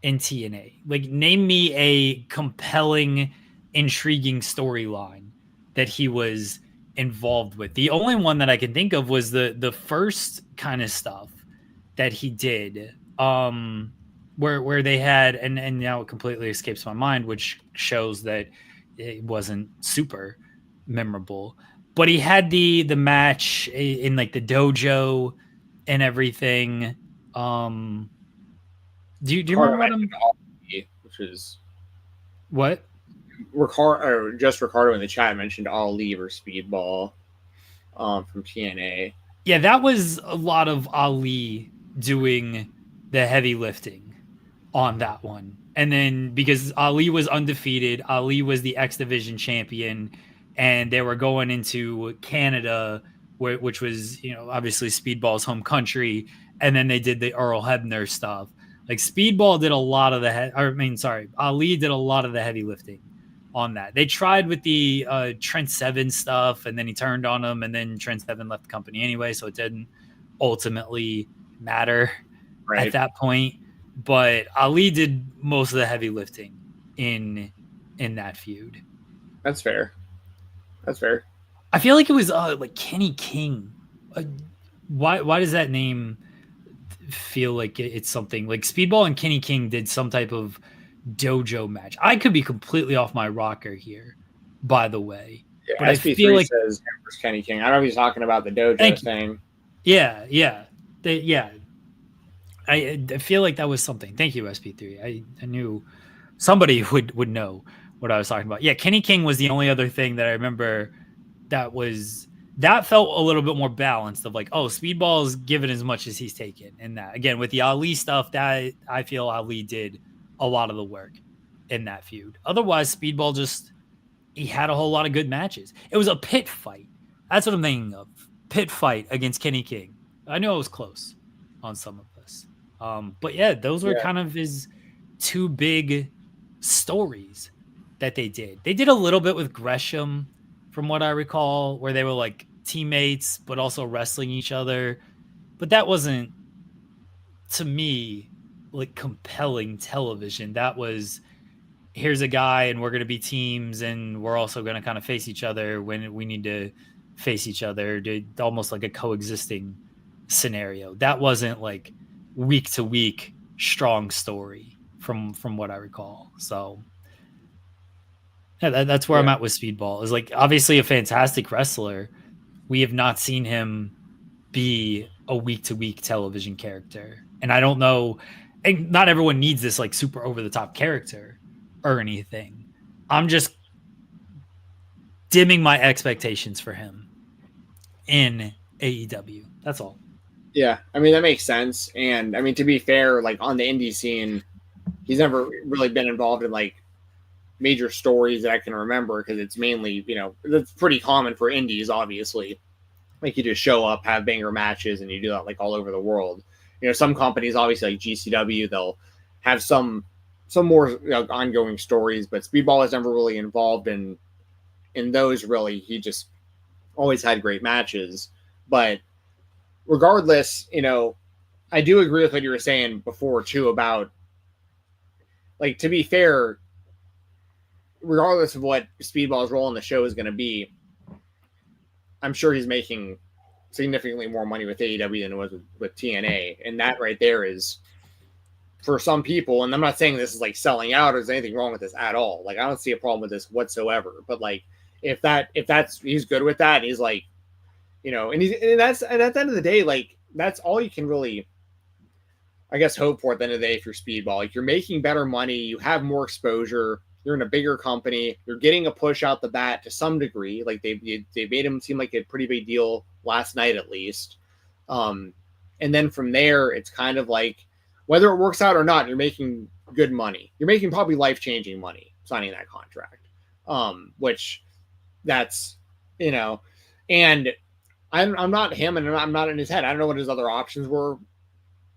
in TNA. Like, name me a compelling, intriguing storyline that he was involved with. The only one that I can think of was the first kind of stuff that he did, where they had, and now it completely escapes my mind, which shows that it wasn't super memorable. But he had the match in like the dojo and everything. Do you remember them? Which is what? Ricardo in the chat mentioned Ali versus Speedball from TNA. Yeah, that was a lot of Ali doing the heavy lifting on that one. And then because Ali was undefeated, Ali was the X Division champion, and they were going into Canada, which was, you know, obviously Speedball's home country. And then they did the Earl Hebner stuff. Like Speedball did a lot of Ali did a lot of the heavy lifting on that. They tried with the Trent Seven stuff, and then he turned on him, and then Trent Seven left the company anyway, so it didn't ultimately matter at that point. But Ali did most of the heavy lifting in that feud. That's fair. I feel like it was like Kenny King. Why does that name feel like it's something like Speedball and Kenny King did some type of dojo match? I could be completely off my rocker here, by the way. Yeah, but SP3 I feel like says Kenny King. I don't know if he's talking about the dojo thing. Yeah. I feel like that was something. Thank you, SP3. I knew somebody would know what I was talking about. Yeah, Kenny King was the only other thing that I remember that felt a little bit more balanced, of like, oh, Speedball's given as much as he's taken. And that, again, with the Ali stuff, that I feel Ali did a lot of the work in that feud. Otherwise, Speedball he had a whole lot of good matches. It was a pit fight. That's what I'm thinking of. Pit fight against Kenny King. I know I was close on some of this. But yeah, those were kind of his two big stories that they did. They did a little bit with Gresham, from what I recall, where they were like teammates, but also wrestling each other. But that wasn't, to me, like compelling television. That was, here's a guy and we're going to be teams, and we're also going to kind of face each other when we need to face each other, almost like a coexisting scenario. That wasn't like week to week strong story from what I recall. So yeah, that's where I'm at with Speedball. Is like, obviously a fantastic wrestler. We have not seen him be a week to week television character. And I don't know, and not everyone needs this like super over the top character or anything. I'm just dimming my expectations for him in AEW. That's all. Yeah, I mean, that makes sense. And I mean, to be fair, like on the indie scene, he's never really been involved in like major stories that I can remember, because it's mainly, you know, that's pretty common for indies, obviously. Like you just show up, have banger matches, and you do that like all over the world. some companies, obviously like GCW, they'll have some more ongoing stories, but Speedball was never really involved in those. Really, he just always had great matches. But regardless, I do agree with what you were saying before too about, like, to be fair, regardless of what Speedball's role in the show is going to be, I'm sure he's making significantly more money with AEW than it was with TNA. And that right there is, for some people, and I'm not saying this is like selling out or there's anything wrong with this at all. Like, I don't see a problem with this whatsoever. But like, if that's he's good with that, he's like, and that's at the end of the day, like, that's all you can really, I guess, hope for at the end of the day if you're Speedball. Like, you're making better money, you have more exposure, you're in a bigger company, you're getting a push out the bat to some degree. Like, they made him seem like a pretty big deal last night, at least. And then from there, it's kind of like, whether it works out or not, you're making good money. You're making probably life-changing money signing that contract. Which that's, and I'm not him, and I'm not in his head. I don't know what his other options were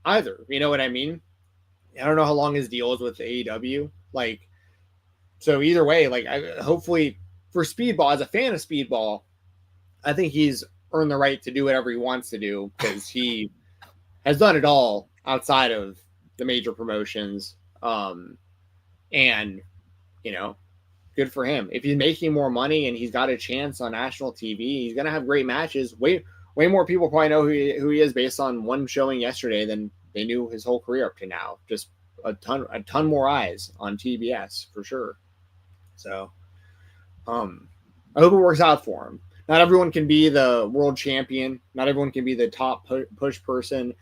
either. You know what I mean? I don't know how long his deal is with AEW. Like, so either way, like, hopefully for Speedball, as a fan of Speedball, I think he's earned the right to do whatever he wants to do, because he has done it all outside of the major promotions. And, good for him. If he's making more money and he's got a chance on national TV, he's going to have great matches. Way more people probably know who he is based on one showing yesterday than they knew his whole career up to now. Just a ton more eyes on TBS for sure. So, I hope it works out for him. Not everyone can be the world champion. Not everyone can be the top push person.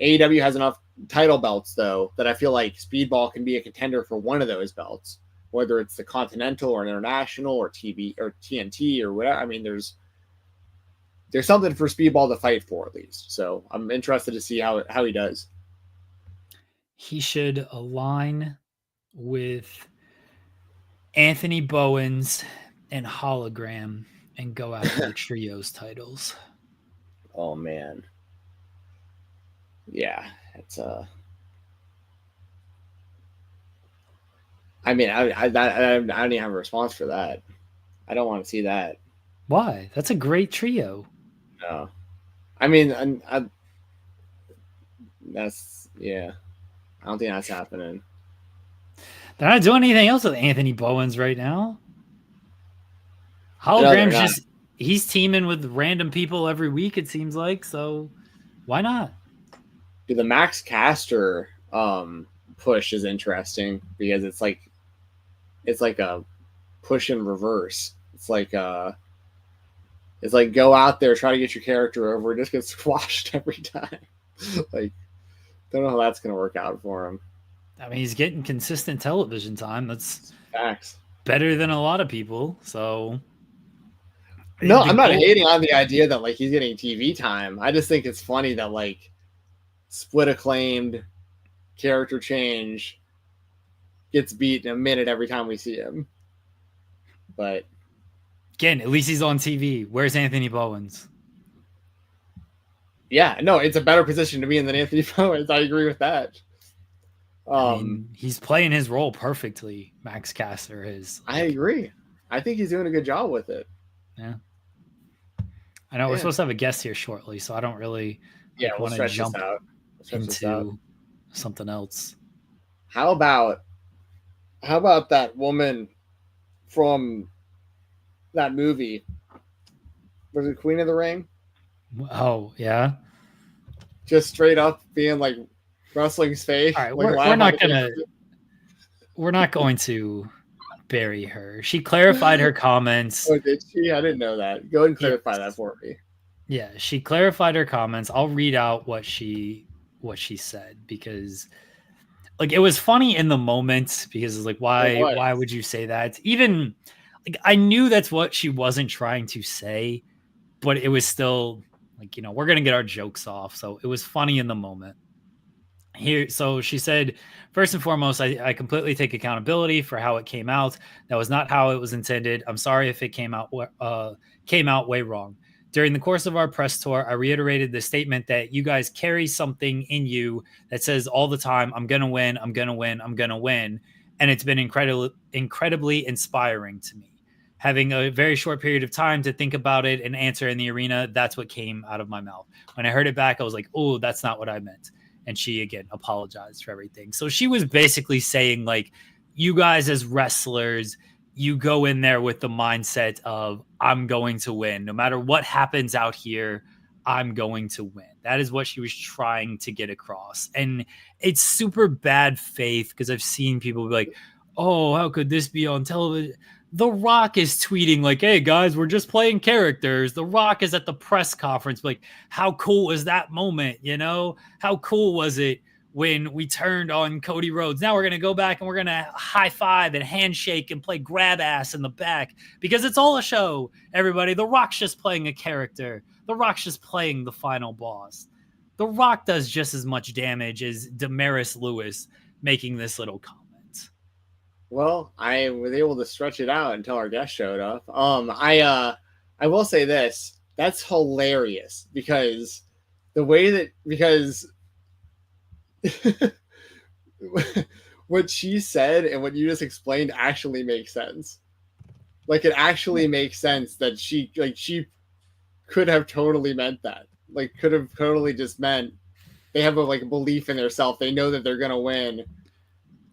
AEW has enough title belts, though, that I feel like Speedball can be a contender for one of those belts, whether it's the Continental or International or TB or TNT or whatever. I mean, there's something for Speedball to fight for, at least. So I'm interested to see how he does. He should align with Anthony Bowens and Hologram and go after the trios titles. Oh man. Yeah, it's I mean, I don't even have a response for that. I don't want to see that. Why? That's a great trio. No, I mean, that's, yeah. I don't think that's happening. They're not doing anything else with Anthony Bowens right now. Hologram's he's teaming with random people every week, it seems like. So why not? Dude, the Max Caster push is interesting because it's like a push in reverse. It's like go out there, try to get your character over, just get squashed every time. Like, don't know how that's gonna work out for him. I mean, he's getting consistent television time. That's facts. Better than a lot of people. So no, I'm not hating on the idea that like he's getting TV time. I just think it's funny that like Split Acclaimed character change gets beat in a minute every time we see him. But again, at least he's on TV. Where's Anthony Bowens? Yeah, no, it's a better position to be in than Anthony Bowens. I agree with that. I mean, he's playing his role perfectly. Max Caster is. I agree. I think he's doing a good job with it. Yeah. I know we're supposed to have a guest here shortly, so I don't really want to jump into something else. How about that woman from that movie? Was it Queen of the Ring? Oh, yeah. Just straight up being like wrestling's face. All right, like we're not going to bury her. She clarified her comments. Oh, did she? I didn't know that. Go ahead and clarify that for me. Yeah, she clarified her comments. I'll read out what she said, because like it was funny in the moment, because it's like, why would you say that? Even like I knew that's what she wasn't trying to say, but it was still like, we're gonna get our jokes off. So it was funny in the moment. Here, so she said, first and foremost, I completely take accountability for how it came out. That was not how it was intended. I'm sorry if it came out way wrong. During the course of our press tour, I reiterated the statement that you guys carry something in you that says all the time, I'm going to win, I'm going to win, I'm going to win. And it's been incredibly inspiring to me. Having a very short period of time to think about it and answer in the arena, that's what came out of my mouth. When I heard it back, I was like, oh, that's not what I meant. And she, again, apologized for everything. So she was basically saying, like, you guys as wrestlers, you go in there with the mindset of, I'm going to win. No matter what happens out here, I'm going to win. That is what she was trying to get across. And it's super bad faith because I've seen people be like, oh, how could this be on television? The Rock is tweeting like, hey, guys, we're just playing characters. The Rock is at the press conference. Like, how cool was that moment? You know, how cool was it when we turned on Cody Rhodes? Now we're going to go back and we're going to high five and handshake and play grab ass in the back because it's all a show, everybody. The Rock's just playing a character. The Rock's just playing the final boss. The Rock does just as much damage as Damaris Lewis making this little comment. Well, I was able to stretch it out until our guest showed up. I will say this. That's hilarious because the way that, because what she said and what you just explained actually makes sense. Like, it actually makes sense that she could have totally meant that. Like, could have totally just meant they have a belief in themselves. They know that they're gonna win,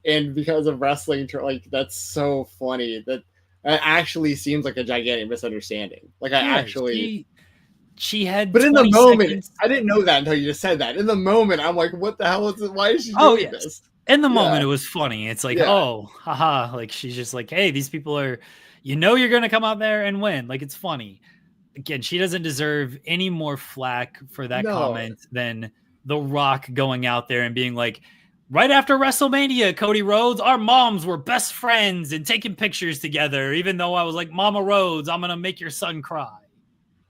and because of wrestling, that's so funny. That actually seems like a gigantic misunderstanding. Like, I actually. She had, but in the moment, seconds. I didn't know that until you just said that. In the moment, I'm like, "What the hell is it? Why is she doing this?" In the moment, it was funny. It's like, oh, haha! Like, she's just like, "Hey, these people are, you're gonna come out there and win." Like, it's funny. Again, she doesn't deserve any more flack for that comment than The Rock going out there and being like, right after WrestleMania, Cody Rhodes, our moms were best friends and taking pictures together. Even though I was like, Mama Rhodes, I'm gonna make your son cry.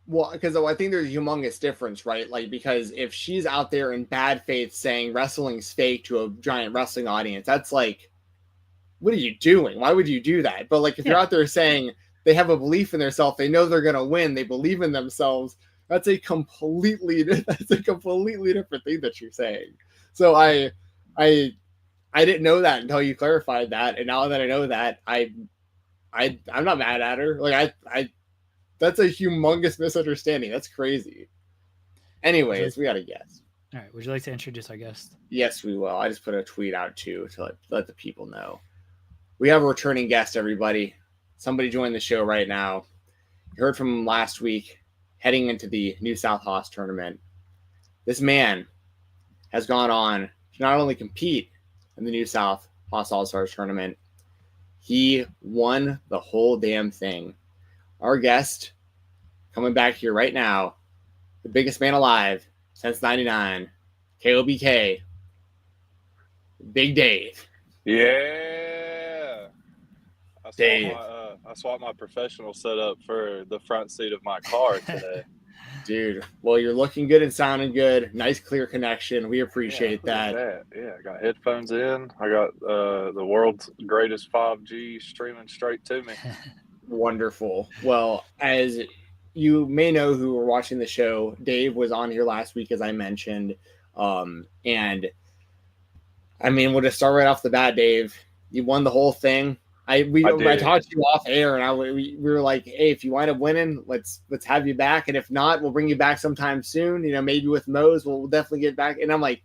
Well, because I think there's a humongous difference, right? Like, because if she's out there in bad faith saying wrestling's fake to a giant wrestling audience, that's like, what are you doing? Why would you do that? But if you're out there saying they have a belief in themselves, they know they're gonna win, they believe in themselves, that's a completely different thing that you're saying. So I didn't know that until you clarified that, and now that I know that, I'm not mad at her. That's a humongous misunderstanding. That's crazy. Anyways, we got a guest. All right. Would you like to introduce our guest? Yes, we will. I just put a tweet out too to let the people know. We have a returning guest, everybody. Somebody joined the show right now. You heard from him last week, heading into the New South Hoss tournament. This man has gone on to not only compete in the New South Hoss All-Stars tournament, he won the whole damn thing. Our guest, coming back here right now, the biggest man alive since '99, KOBK, Big Dave. Yeah. I swapped my professional setup for the front seat of my car today. Dude, well, you're looking good and sounding good. Nice, clear connection. We appreciate that. Yeah, I got headphones in. I got the world's greatest 5G streaming straight to me. Wonderful. Well, as you may know who were watching the show, Dave was on here last week, as I mentioned. And I mean, we'll just start right off the bat, Dave. You won the whole thing. I talked to you off air, and we were like, hey, if you wind up winning, let's have you back. And if not, we'll bring you back sometime soon. Maybe with Mose, we'll definitely get back. And I'm like,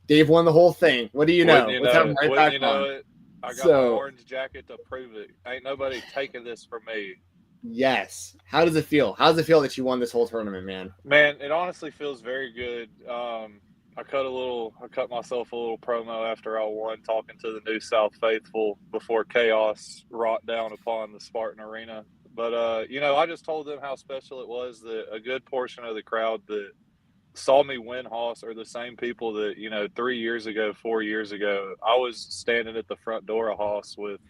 Dave won the whole thing. What do you know? Let's have him right back on. I got my orange jacket to prove it. Ain't nobody taking this from me. Yes. How does it feel? How does it feel that you won this whole tournament, man? Man, it honestly feels very good. I cut myself a little promo after I won, talking to the New South faithful before chaos wrought down upon the Spartan Arena. But I just told them how special it was that a good portion of the crowd that saw me win Hoss are the same people that 4 years ago I was standing at the front door of Hoss with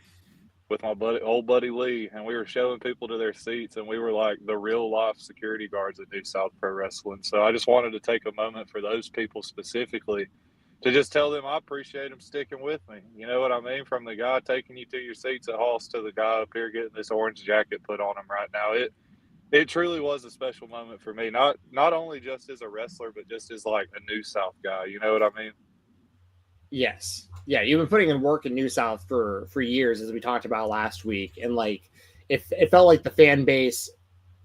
my old buddy Lee, and we were showing people to their seats, and we were like the real life security guards at New South Pro Wrestling. So I just wanted to take a moment for those people specifically to just tell them I appreciate them sticking with me. You know what I mean? From the guy taking you to your seats at Hoss to the guy up here getting this orange jacket put on him right now. It truly was a special moment for me. Not only just as a wrestler, but just as like a New South guy. You know what I mean? Yes. Yeah, you've been putting in work in New South for years, as we talked about last week, and like it felt like the fan base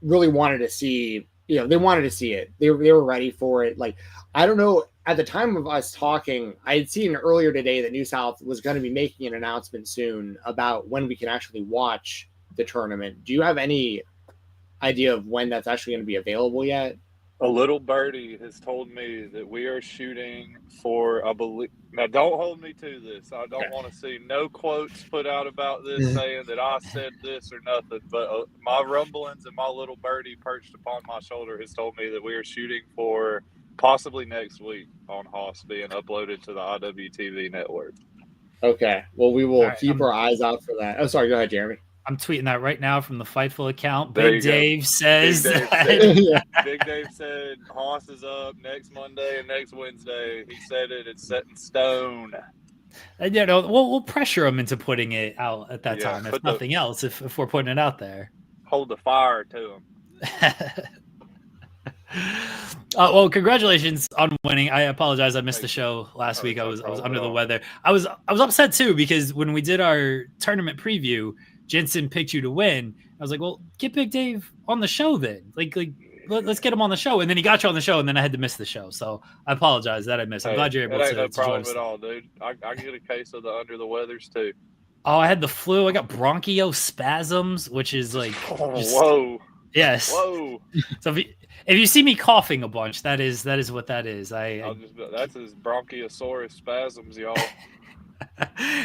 really wanted to see. They wanted to see it. They were ready for it. Like, I don't know. At the time of us talking, I had seen earlier today that New South was going to be making an announcement soon about when we can actually watch the tournament. Do you have any idea of when that's actually going to be available yet? A little birdie has told me that we are shooting for, I believe. Now, don't hold me to this. I don't want to see no quotes put out about this saying that I said this or nothing. But my rumblings and my little birdie perched upon my shoulder has told me that we are shooting for possibly next week on Haas being uploaded to the IWTV network. Okay. Well, we will keep our eyes out for that. Oh, sorry. Go ahead, Jeremy. I'm tweeting that right now from the Fightful account. Big Dave says Big Dave said Haas is up next Monday and next Wednesday. He said it's set in stone. And, we'll pressure him into putting it out at that time, if nothing else, if we're putting it out there. Hold the fire to him. Well, congratulations on winning. I apologize. I missed the show last week. I was under the weather. I was upset too, because when we did our tournament preview, Jensen picked you to win. I was like, well, get Big Dave on the show then. Like let's get him on the show. And then he got you on the show, and then I had to miss the show. So I apologize that I missed. I'm glad you're able to. No problem at all, dude. I get a case of the under the weathers too. Oh, I had the flu. I got bronchiospasms, which is like whoa. Yes. Whoa. So if you see me coughing a bunch, that is what that is. That's his bronchiosaurus spasms, y'all.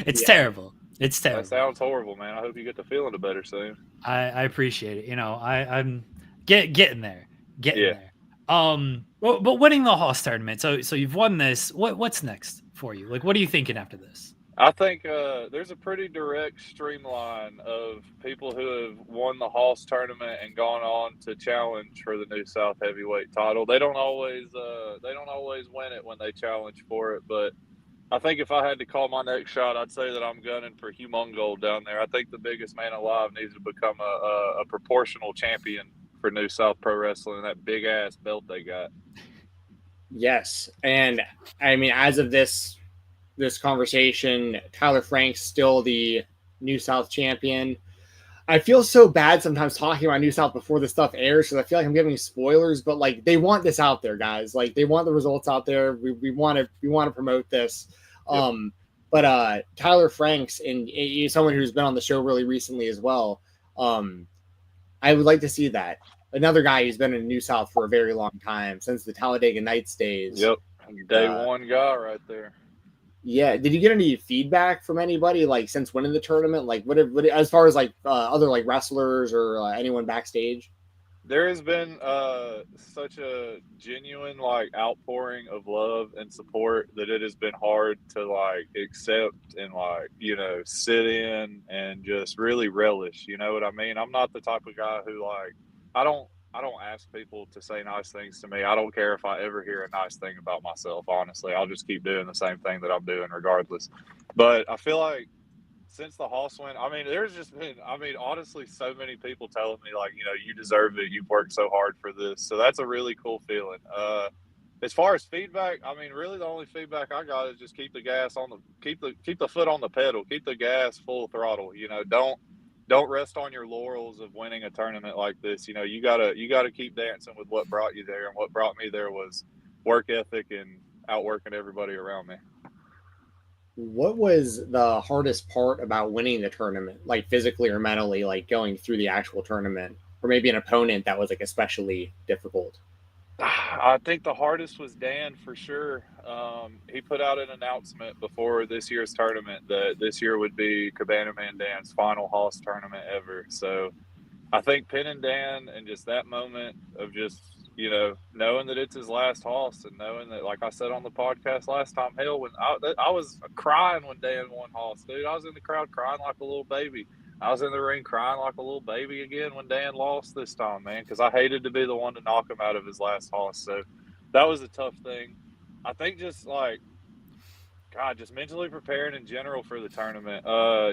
It's terrible. It's terrible. That sounds horrible, man. I hope you get to feeling it better soon. I appreciate it. I'm getting there. There. But winning the Haas tournament. So you've won this. What's next for you? Like, what are you thinking after this? I think there's a pretty direct streamline of people who have won the Haas tournament and gone on to challenge for the New South Heavyweight title. They don't always win it when they challenge for it, but I think if I had to call my next shot, I'd say that I'm gunning for Humongold down there. I think the biggest man alive needs to become a proportional champion for New South Pro Wrestling, that big ass belt they got. Yes, and I mean, as of this conversation, Tyler Frank's still the New South champion. I feel so bad sometimes talking about New South before this stuff airs, because I feel like I'm giving spoilers, but like, they want this out there, guys. Like, they want the results out there. We want to promote this. Yep. But Tyler Franks, and he's someone who's been on the show really recently as well. I would like to see that. Another guy who's been in New South for a very long time, since the Talladega Nights days. Yep. Day one guy right there. Yeah. Did you get any feedback from anybody, like, since winning the tournament? Like, what as far as like other like wrestlers or anyone backstage? There has been such a genuine like outpouring of love and support that it has been hard to like accept and like, sit in and just really relish. You know what I mean? I'm not the type of guy who like, I don't ask people to say nice things to me. I don't care if I ever hear a nice thing about myself, honestly. I'll just keep doing the same thing that I'm doing regardless. But I feel like since the Haas win, I mean, there's just been, honestly, so many people telling me, like, you deserve it. You've worked so hard for this. So that's a really cool feeling. As far as feedback, I mean, really the only feedback I got is just keep the foot on the pedal, keep the gas full throttle. Don't rest on your laurels of winning a tournament like this. You gotta keep dancing with what brought you there, and what brought me there was work ethic and outworking everybody around me. What was the hardest part about winning the tournament, like physically or mentally, like going through the actual tournament, or maybe an opponent that was like especially difficult? I think the hardest was Dan for sure. He put out an announcement before this year's tournament that this year would be Cabana Man Dan's final Haas tournament ever. So I think pinning Dan and just that moment of just, knowing that it's his last Haas, and knowing that, like I said on the podcast last time, hell, when I was crying when Dan won Haas, dude. I was in the crowd crying like a little baby. I was in the ring crying like a little baby again when Dan lost this time, man, because I hated to be the one to knock him out of his last Haas. So that was a tough thing. I think just like God, just mentally preparing in general for the tournament.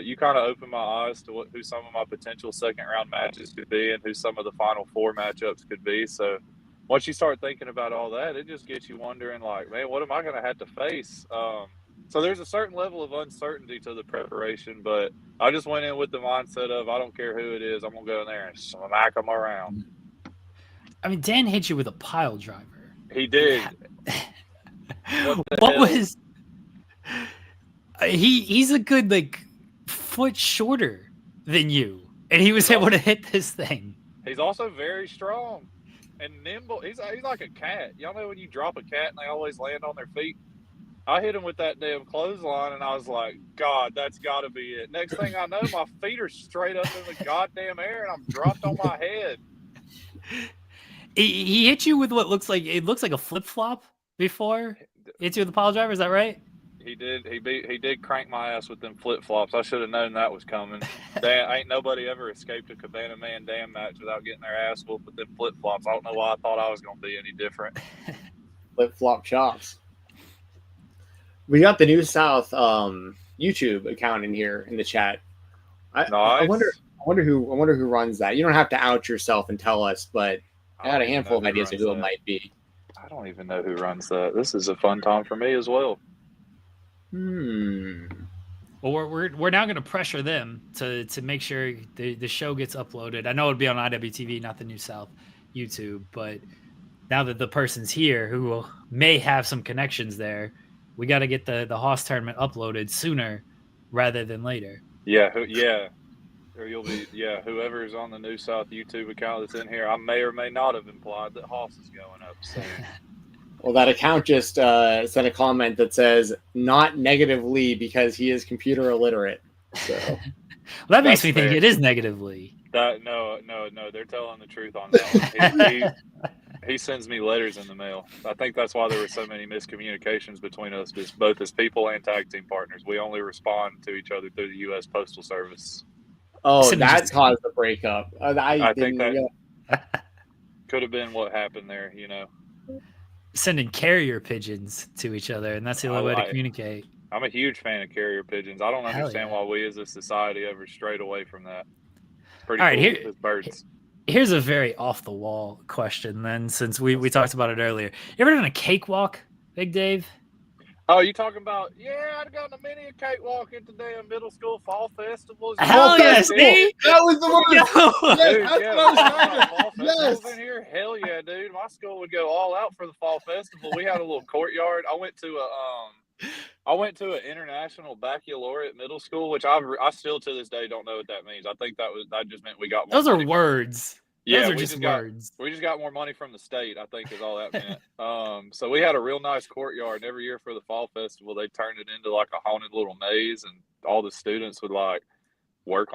You kind of opened my eyes to who some of my potential second round matches could be and who some of the final 4 matchups could be. So once you start thinking about all that, it just gets you wondering, like, man, what am I going to have to face? So there's a certain level of uncertainty to the preparation, but I just went in with the mindset of I don't care who it is. I'm going to go in there and smack them around. I mean, Dan hit you with a pile driver. He did. What was... He's a good foot shorter than you, and he was able to hit this thing. He's also very strong and nimble. He's like a cat. Y'all know when you drop a cat and they always land on their feet? I hit him with that damn clothesline, and I was like, God, that's got to be it. Next thing I know, my feet are straight up in the goddamn air, and I'm dropped on my head. He hit you with what looks like a flip flop before. He hit you with the pile driver. Is that right? He did. He did crank my ass with them flip flops. I should have known that was coming. Ain't nobody ever escaped a Cabana Man damn match without getting their ass whooped with them flip flops. I don't know why I thought I was going to be any different. Flip flop chops. We got the New South YouTube account in here in the chat. Nice. I wonder who runs that. You don't have to out yourself and tell us, but I had a handful of ideas of who it might be. I don't even know who runs that. This is a fun time for me as well. Well, we're now going to pressure them to make sure the show gets uploaded. I know it'd be on IWTV, not the New South YouTube, but now that the person's here who may have some connections there, we got to get the Hoss tournament uploaded sooner rather than later. Or you'll be whoever's on the New South YouTube account that's in here. I may or may not have implied that Hoss is going up soon. Well, that account just sent a comment that says not negatively because he is computer illiterate. So well, that makes me think it is negatively. No, they're telling the truth on that one. He sends me letters in the mail. I think that's why there were so many miscommunications between us, both as people and tag team partners. We only respond to each other through the U.S. Postal Service. Oh, that caused the breakup. I think that could have been what happened there, Sending carrier pigeons to each other, and that's the only way to communicate. I'm a huge fan of carrier pigeons. I don't understand why we as a society ever strayed away from that. It's pretty cool with birds. Here's a very off-the-wall question then, since we talked about it earlier. You ever done a cakewalk, Big Dave? Oh, you talking about, I'd gotten a mini cakewalk at the damn middle school fall festivals. Hell yes, see? That was the one. Festivals in here. Hell yeah, dude. My school would go all out for the fall festival. We had a little courtyard. I went to an international baccalaureate middle school, which I still to this day don't know what that means. I think that just meant we got more. Those are words. Yeah, those are just words. We just got more money from the state, I think is all that meant. So we had a real nice courtyard, and every year for the fall festival, they turned it into like a haunted little maze, and all the students would like work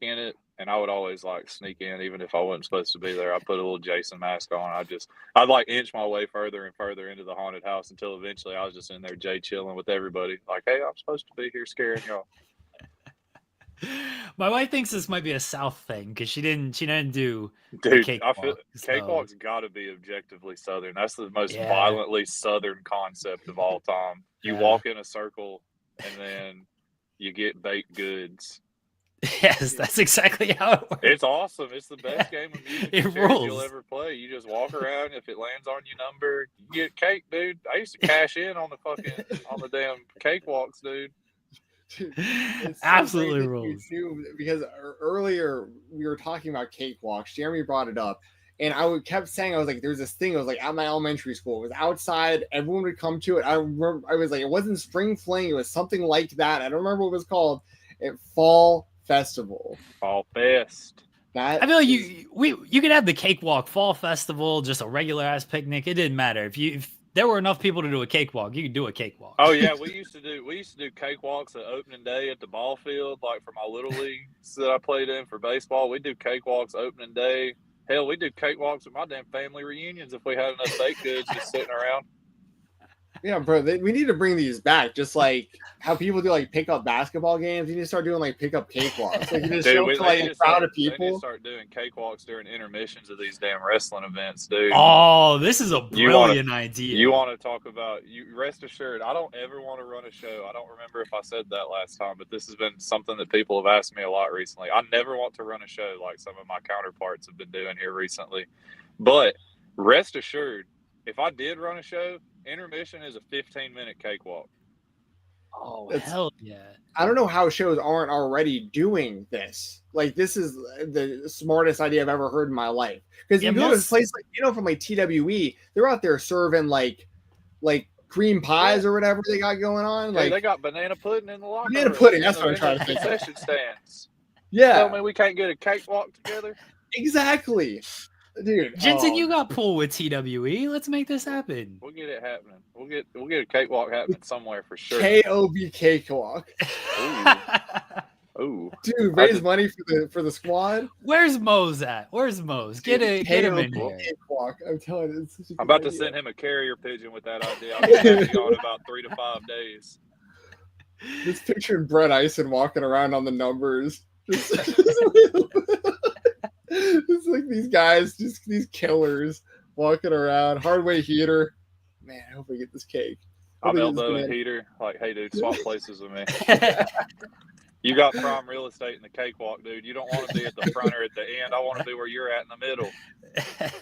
in it. And I would always like sneak in, even if I wasn't supposed to be there. I put a little Jason mask on. I'd like inch my way further and further into the haunted house until eventually I was just in there chilling with everybody. Like, hey, I'm supposed to be here scaring y'all. My wife thinks this might be a South thing because she didn't do cakewalk. I feel cakewalk's got to be objectively Southern. That's the most violently Southern concept of all time. You walk in a circle and then you get baked goods. Yes, that's exactly how it works. It's awesome. It's the best game of music you'll ever play. You just walk around. If it lands on your number, you get cake, dude. I used to cash in on the damn cakewalks, dude. It's absolutely rules. Because earlier we were talking about cakewalks. Jeremy brought it up, and I kept saying, I was like, there's this thing. I was like, at my elementary school, it was outside. Everyone would come to it. I remember, I was like, it wasn't spring fling. It was something like that. I don't remember what it was called. Fall Festival. Fall Fest. I feel like you could have the cakewalk, fall festival, just a regular ass picnic. It didn't matter if there were enough people to do a cakewalk. You could do a cakewalk. Oh yeah, we used to do cakewalks at opening day at the ball field, like for my little leagues that I played in for baseball. We do cakewalks opening day. Hell, we do cakewalks at my damn family reunions if we had enough baked goods just sitting around. Yeah, bro. We need to bring these back. Just like how people do like pickup basketball games. You need to start doing like pickup cakewalks. Like you just show up to like a crowd of people. They need to start doing cakewalks during intermissions of these damn wrestling events, dude. Oh, this is a brilliant idea. You want to talk about you? Rest assured, I don't ever want to run a show. I don't remember if I said that last time, but this has been something that people have asked me a lot recently. I never want to run a show like some of my counterparts have been doing here recently. But rest assured, if I did run a show, intermission is a 15-minute cakewalk. Oh, hell yeah. I don't know how shows aren't already doing this. Like, this is the smartest idea I've ever heard in my life. Because you go to a place like, from like TWE, they're out there serving like cream pies or whatever they got going on. Yeah, like they got banana pudding in the locker room. Banana pudding, that's what I'm trying to say. Concession stands. Yeah. Tell me we can't get a cakewalk together? Exactly. Dude, Jensen, you got pull with TWE. Let's make this happen. We'll get it happening. We'll get a cakewalk happening somewhere for sure. KOB cakewalk. Ooh. Dude, raise money for the squad. Where's Mose at? Where's Mose? Get him in here. Cakewalk. I'm telling you, I'm about to send him a carrier pigeon with that idea. I'll get you on about 3 to 5 days. Just picturing Brett Eisen walking around on the numbers. It's like these guys, just these killers walking around. Hardway Heater. Man, I hope we get this cake. I'm elbowing Heater. Like, hey, dude, swap places with me. You got prime real estate in the cakewalk, dude. You don't want to be at the front or at the end. I want to be where you're at in the middle.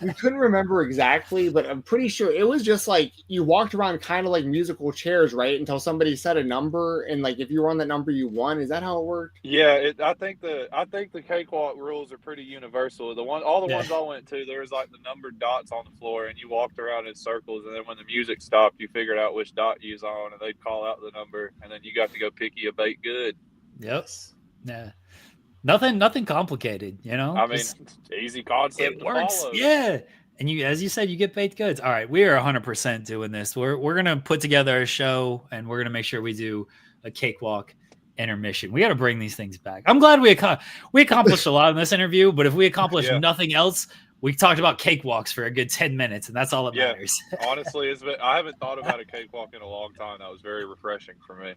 We couldn't remember exactly, but I'm pretty sure it was just like you walked around kind of like musical chairs, right? Until somebody said a number, and like if you were on that number, you won. Is that how it worked? Yeah, I think the cakewalk rules are pretty universal. All the ones I went to, there was like the numbered dots on the floor, and you walked around in circles, and then when the music stopped, you figured out which dot you was on, and they'd call out the number, and then you got to go pick you a baked good. Yep. Yeah. Nothing complicated, I mean, easy concept. It works. Follow. Yeah. And you, as you said, you get baked goods. All right, we are 100% doing this. We're gonna put together a show, and we're gonna make sure we do a cakewalk intermission. We got to bring these things back. I'm glad we accomplished a lot in this interview, but if we accomplish nothing else, we talked about cakewalks for a good 10 minutes, and that's all that matters. Honestly, I haven't thought about a cakewalk in a long time. That was very refreshing for me.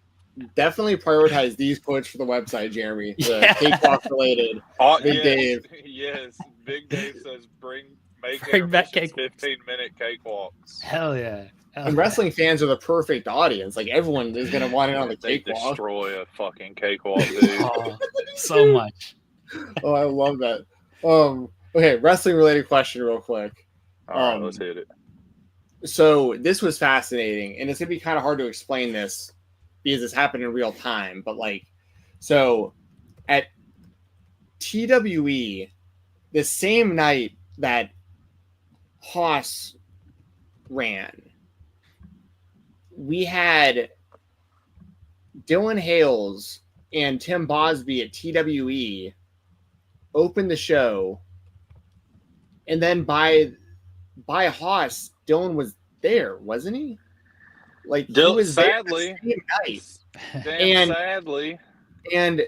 Definitely prioritize these quotes for the website, Jeremy. The cakewalk related. Big Dave. Yes, Big Dave says bring back cake 15-minute cakewalks. Hell yeah. And wrestling fans are the perfect audience. Like everyone is gonna want it on the cakewalk. Destroy a fucking cakewalk, dude. So much. Oh, I love that. Okay, wrestling related question real quick. All right, let's hit it. So this was fascinating, and it's gonna be kind of hard to explain this because it's happened in real time. But so at TWE, the same night that Haas ran, we had Dylan Hales and Tim Bosby at TWE open the show, and then by Haas, Dylan was there, wasn't he? Like Dylan, he was sadly, there the same night. Sadly, and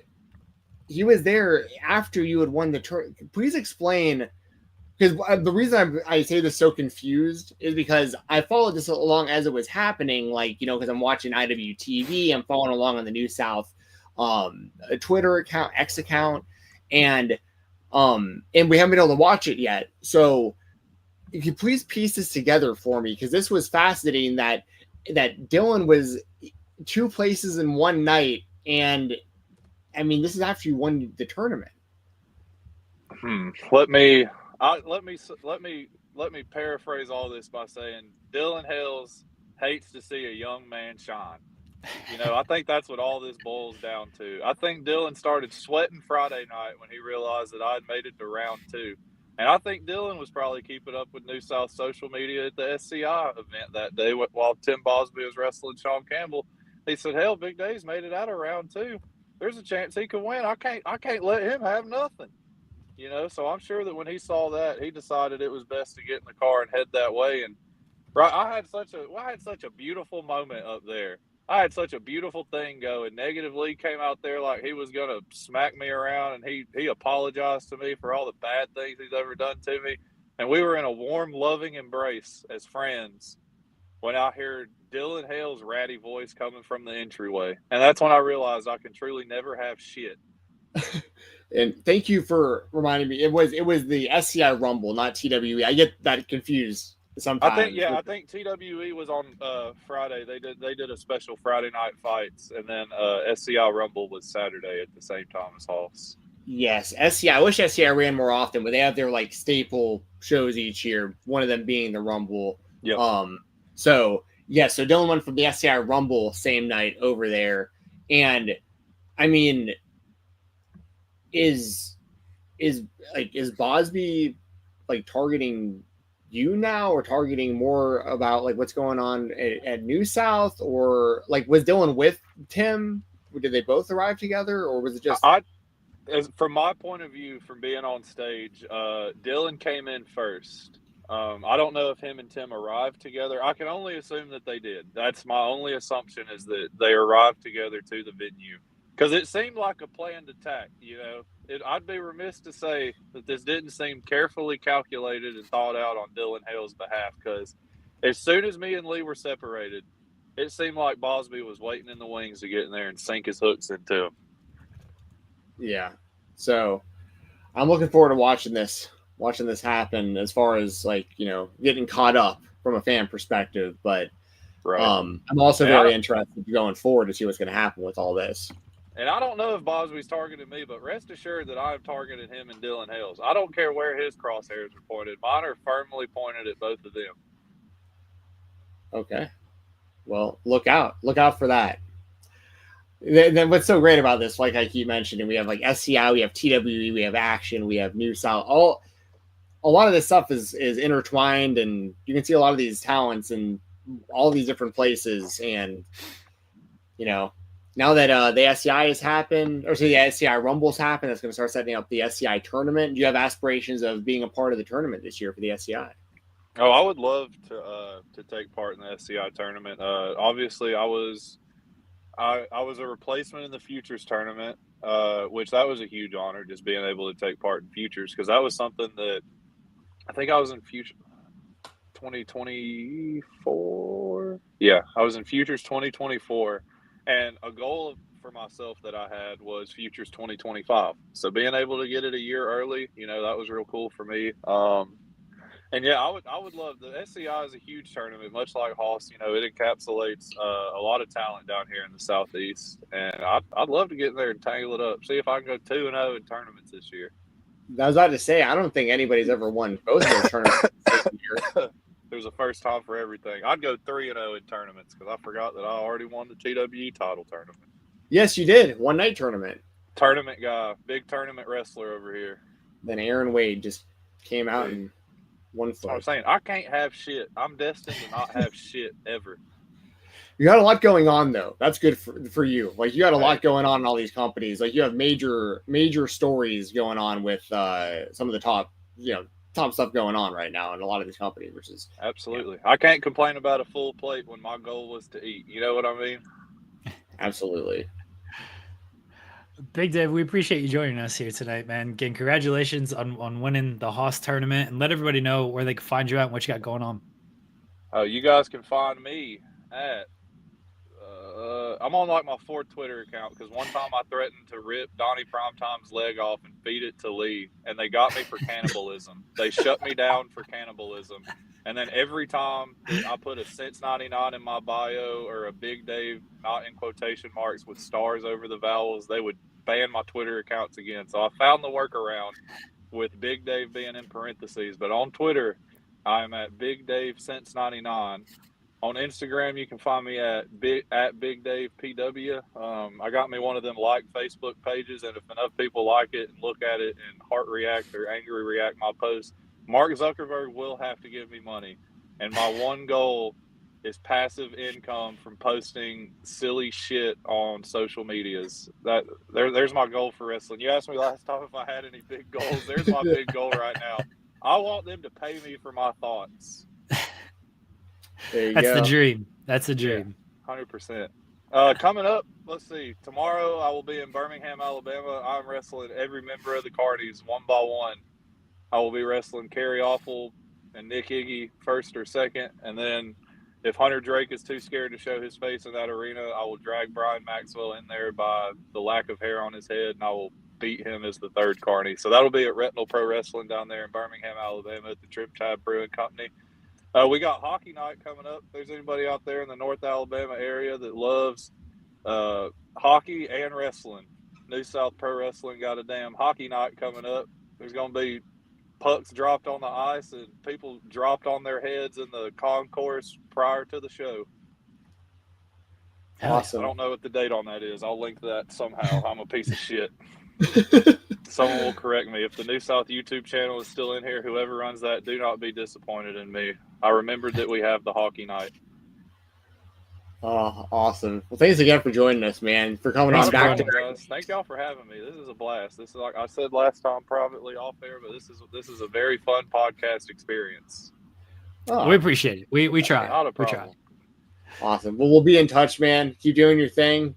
he was there after you had won the tournament. Please explain, because the reason I say this so confused is because I followed this along as it was happening, because I'm watching IWTV, I'm following along on the New South Twitter account, X account, and we haven't been able to watch it yet. So if you please piece this together for me, because this was fascinating that Dylan was two places in one night, and I mean, this is after you won the tournament. Let me paraphrase all this by saying Dylan Hales hates to see a young man shine. I think that's what all this boils down to. I think Dylan started sweating Friday night when he realized that I'd made it to round 2. And I think Dylan was probably keeping up with New South social media at the SCI event that day while Tim Bosby was wrestling Sean Campbell. He said, hell, Big Dave's made it out of round 2. There's a chance he could win. I can't let him have nothing. So I'm sure that when he saw that, he decided it was best to get in the car and head that way. And I had such a beautiful moment up there. I had such a beautiful thing going. Negative Lee came out there like he was going to smack me around, and he apologized to me for all the bad things he's ever done to me. And we were in a warm, loving embrace as friends. when I heard Dylan Hale's ratty voice coming from the entryway. And that's when I realized I can truly never have shit. And thank you for reminding me. It was the SCI Rumble, not TWE. I get that confused sometimes. I think TWE was on Friday. They did a special Friday night fights, and then SCI Rumble was Saturday at the same time as Hoss. Yes, SCI. I wish SCI ran more often, but they have their like staple shows each year. One of them being the Rumble. Yep. So Dylan went from the SCI Rumble same night over there, and I mean, is Bosby like targeting you now, or targeting more about like what's going on at New South, or like was Dylan with Tim? Did they both arrive together, or was it just? From my point of view, from being on stage, Dylan came in first. I don't know if him and Tim arrived together. I can only assume that they did. That's my only assumption, is that they arrived together to the venue. Because it seemed like a planned attack, you know. I'd be remiss to say that this didn't seem carefully calculated and thought out on Dylan Hale's behalf, because as soon as me and Lee were separated, it seemed like Bosby was waiting in the wings to get in there and sink his hooks into him. Yeah. So I'm looking forward to watching this happen, as far as like, you know, getting caught up from a fan perspective. But right. I'm also very interested going forward to see what's going to happen with all this. And I don't know if Bosby's targeted me, but rest assured that I've targeted him and Dylan Hales. I don't care where his crosshairs are pointed. Mine are firmly pointed at both of them. Okay. Well, look out for that. Then what's so great about this, like I keep mentioning, we have like SCI, we have TWE, we have Action, we have New South. A lot of this stuff is intertwined, and you can see a lot of these talents in all these different places. And, you know, now that the SCI has happened, or the SCI Rumble's happened, that's going to start setting up the SCI tournament. Do you have aspirations of being a part of the tournament this year for the SCI? Oh, I would love to take part in the SCI tournament. Obviously, I was a replacement in the Futures tournament, which that was a huge honor, just being able to take part in Futures, because that was something that I think I was in Futures 2024. Yeah, I was in Futures 2024, and a goal for myself that I had was Futures 2025. So being able to get it a year early, you know, that was real cool for me. And yeah, I would love the SCI is a huge tournament, much like Hoss. You know, it encapsulates a lot of talent down here in the Southeast, and I'd love to get in there and tangle it up. See if I can go 2-0 in tournaments this year. I was about to say, I don't think anybody's ever won both of those tournaments this year. There's a first time for everything. I'd go 3-0 in tournaments, because I forgot that I already won the TWE title tournament. Yes, you did. One night tournament. Tournament guy, big tournament wrestler over here. Then Aaron Wade just came out and won. I'm saying I can't have shit. I'm destined to not have shit ever. You got a lot going on, though. That's good for you. Like, you got a lot going on in all these companies. Like, you have major stories going on with some of the top stuff going on right now in a lot of these companies, which is absolutely. Yeah. I can't complain about a full plate when my goal was to eat. You know what I mean? Absolutely. Big Dave, we appreciate you joining us here tonight, man. Again, congratulations on winning the Hoss tournament, and let everybody know where they can find you at and what you got going on. You guys can find me at I'm on like my fourth Twitter account, because one time I threatened to rip Donnie Primetime's leg off and feed it to Lee, and they got me for cannibalism. They shut me down for cannibalism. And then every time I put a Since 99 in my bio, or a Big Dave, not in quotation marks, with stars over the vowels, they would ban my Twitter accounts again. So I found the workaround with Big Dave being in parentheses. But on Twitter, I'm at Big Dave Since 99. On Instagram, you can find me at Big Dave PW. I got me one of them like Facebook pages, and if enough people like it and look at it and heart react or angry react my post, Mark Zuckerberg will have to give me money. And my one goal is passive income from posting silly shit on social medias. There's my goal for wrestling. You asked me last time if I had any big goals. There's my big goal right now. I want them to pay me for my thoughts. That's the dream. That's the dream. 100%. Coming up, let's see. Tomorrow I will be in Birmingham, Alabama. I'm wrestling every member of the Cardis one by one. I will be wrestling Kerry Awful and Nick Iggy first or second, and then If Hunter Drake is too scared to show his face in that arena, I will drag Brian Maxwell in there by the lack of hair on his head, and I will beat him as the third Carney. So that'll be at Retinal Pro Wrestling down there in Birmingham, Alabama at the Triptide Brewing Company. We got hockey night coming up. If there's anybody out there in the North Alabama area that loves hockey and wrestling, New South Pro Wrestling got a damn hockey night coming up. There's going to be pucks dropped on the ice and people dropped on their heads in the concourse prior to the show. Awesome. I don't know what the date on that is. I'll link that somehow. I'm a piece of shit. Someone will correct me. If the New South YouTube channel is still in here, whoever runs that, do not be disappointed in me. I remembered that we have the hockey night. Oh, awesome. Well, thanks again for joining us, man, for coming on back to guys. Thank y'all for having me. This is a blast. This is, like I said last time privately off air, but this is a very fun podcast experience. We appreciate it. We try. Not a problem. We try. Awesome. Well, we'll be in touch, man. Keep doing your thing.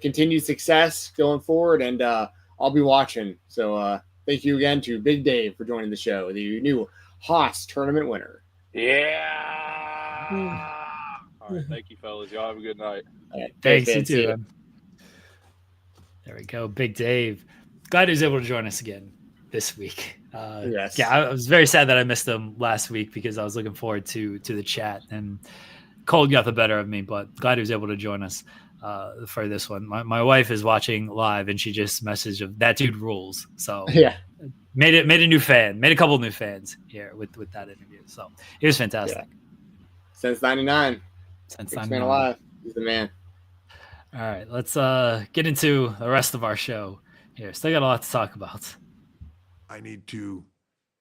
Continued success going forward, and I'll be watching. So thank you again to Big Dave for joining the show, the new Haas tournament winner. Yeah. All right, thank you, fellas. Y'all have a good night. Right, thanks, you too. There we go. Big Dave. Glad he was able to join us again this week. Yes. Yeah, I was very sad that I missed him last week because I was looking forward to the chat, and cold got the better of me, but glad he was able to join us for this one. My wife is watching live, and she just messaged of that dude rules. So yeah, made a new fan, made a couple new fans here with that interview. So it was fantastic. Yeah. Since '99. Since Six man alive. He's the man. All right, let's get into the rest of our show here. Still got a lot to talk about. I need to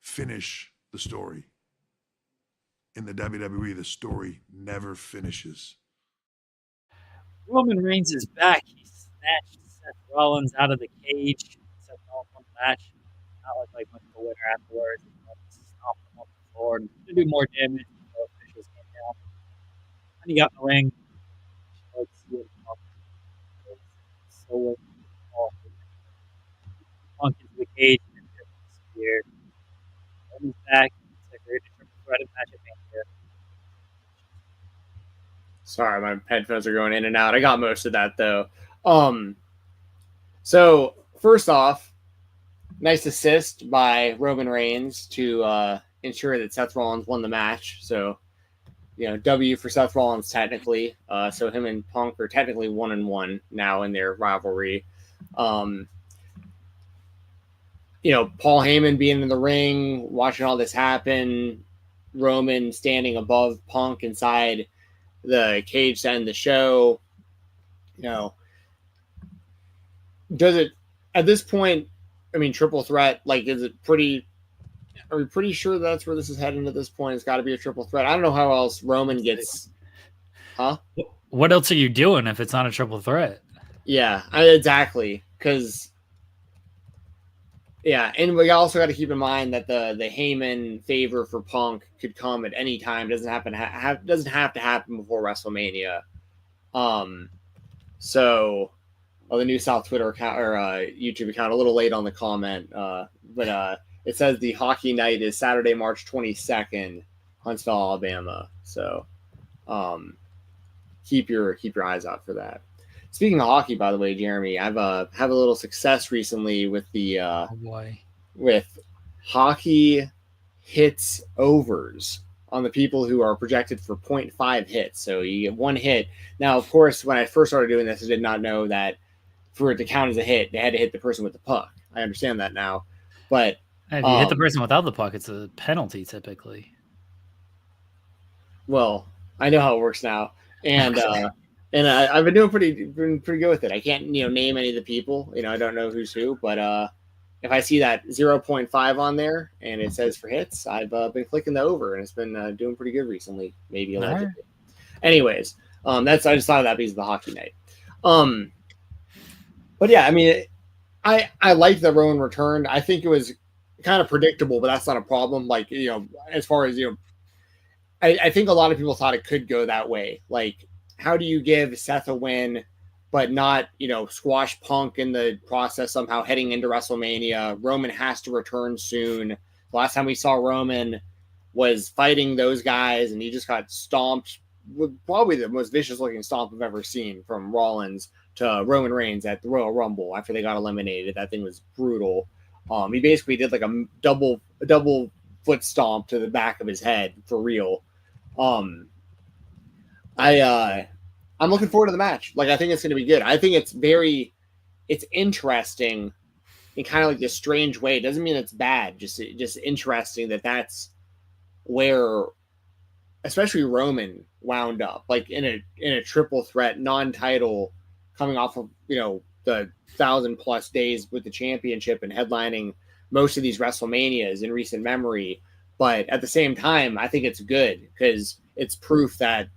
finish the story. In the WWE, the story never finishes. Roman Reigns is back. He snatched Seth Rollins out of the cage. Seth Rollins won the match. Not like much of a winner afterwards. Stomped him off the floor. And to do more damage. Officials came down. And he got in the ring. Let's see what so Punk into the cage and disappeared. Roman's back. It's a great triple threat match at Mania. Sorry, my headphones are going in and out. I got most of that though. So first off, nice assist by Roman Reigns to ensure that Seth Rollins won the match. So, W for Seth Rollins technically. So him and Punk are technically 1-1 now in their rivalry. Paul Heyman being in the ring, watching all this happen, Roman standing above Punk inside the cage to end the show. Does it at this point? I mean, triple threat. Is it pretty? Are we pretty sure that's where this is heading at this point? It's got to be a triple threat. I don't know how else Roman gets. Huh? What else are you doing if it's not a triple threat? Yeah, exactly. Because. Yeah, and we also got to keep in mind that the Heyman favor for Punk could come at any time. Doesn't have to happen before WrestleMania. So, the New South Twitter account or YouTube account a little late on the comment, but it says the hockey night is Saturday, March 22nd, Huntsville, Alabama. So, keep your eyes out for that. Speaking of hockey, by the way, Jeremy, I've had a little success recently with the with hockey hits overs on the people who are projected for 0.5 hits. So you get one hit. Now, of course, when I first started doing this, I did not know that for it to count as a hit, they had to hit the person with the puck. I understand that now, but if you hit the person without the puck, it's a penalty typically. Well, I know how it works now, and. And I've been doing pretty good with it. I can't, name any of the people. I don't know who's who, but if I see that 0.5 on there and it says for hits, I've been clicking the over, and it's been doing pretty good recently. Maybe a little bit. Anyways, I just thought of that because of the hockey night. But yeah, I mean, I like that Rowan returned. I think it was kind of predictable, but that's not a problem. As far as I think a lot of people thought it could go that way. How do you give Seth a win, but not, squash Punk in the process somehow heading into WrestleMania? Roman has to return soon. The last time we saw Roman was fighting those guys, and he just got stomped probably the most vicious looking stomp I've ever seen from Rollins to Roman Reigns at the Royal Rumble after they got eliminated. That thing was brutal. He basically did like a double foot stomp to the back of his head for real. I'm looking forward to the match. Like, I think it's going to be good. I think it's interesting in kind of like this strange way. It doesn't mean it's bad. Just interesting that's where, especially Roman wound up, like in a triple threat, non-title, coming off of, the 1,000+ days with the championship and headlining most of these WrestleManias in recent memory. But at the same time, I think it's good because it's proof that,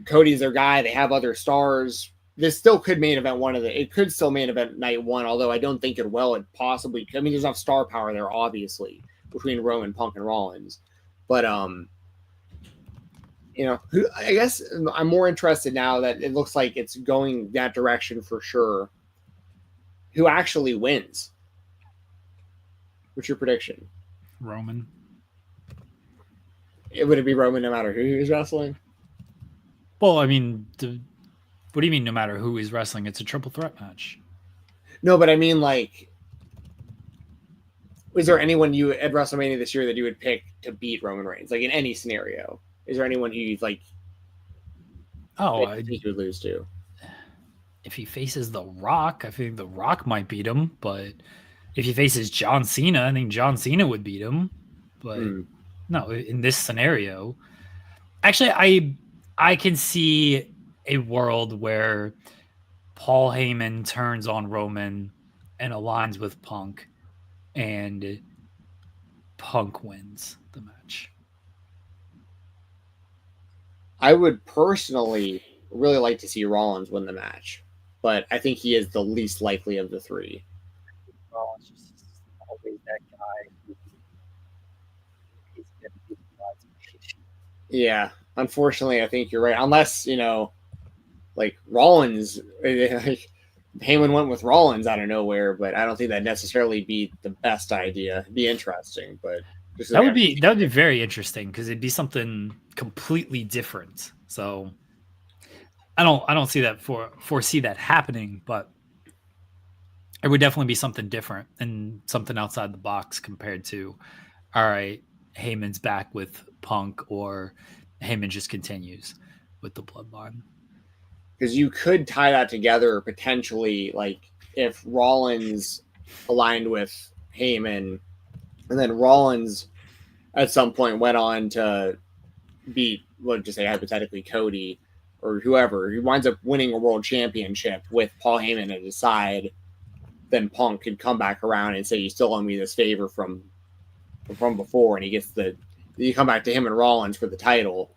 Cody's their guy. They have other stars. This still could main event it could still main event night one, although I don't think it will. It possibly, there's enough star power there, obviously, between Roman, Punk, and Rollins. But, I guess I'm more interested now that it looks like it's going that direction for sure. Who actually wins? What's your prediction? Roman. Would it be Roman no matter who he was wrestling? Well, I mean, what do you mean no matter who he's wrestling? It's a triple threat match. No, but I mean, like, is there anyone you at WrestleMania this year that you would pick to beat Roman Reigns? Like, in any scenario, is there anyone who you like? I think you would lose to. If he faces The Rock, I think The Rock might beat him. But if he faces John Cena, I think John Cena would beat him. But no, in this scenario, actually, I can see a world where Paul Heyman turns on Roman and aligns with Punk, and Punk wins the match. I would personally really like to see Rollins win the match, but I think he is the least likely of the three. Rollins is always that guy. He's going to be yeah, unfortunately, I think you're right. Unless, like Rollins, like Heyman went with Rollins out of nowhere, but I don't think that'd necessarily be the best idea. It'd be interesting, but that would be very interesting because it'd be something completely different. So I don't foresee that happening, but it would definitely be something different and something outside the box compared to, all right, Heyman's back with Punk, or Heyman just continues with the bloodline. Because you could tie that together potentially, like if Rollins aligned with Heyman, and then Rollins at some point went on to beat, let's just say hypothetically, Cody or whoever, he winds up winning a world championship with Paul Heyman at his side, then Punk could come back around and say, you still owe me this favor from before, and he gets you come back to him and Rollins for the title.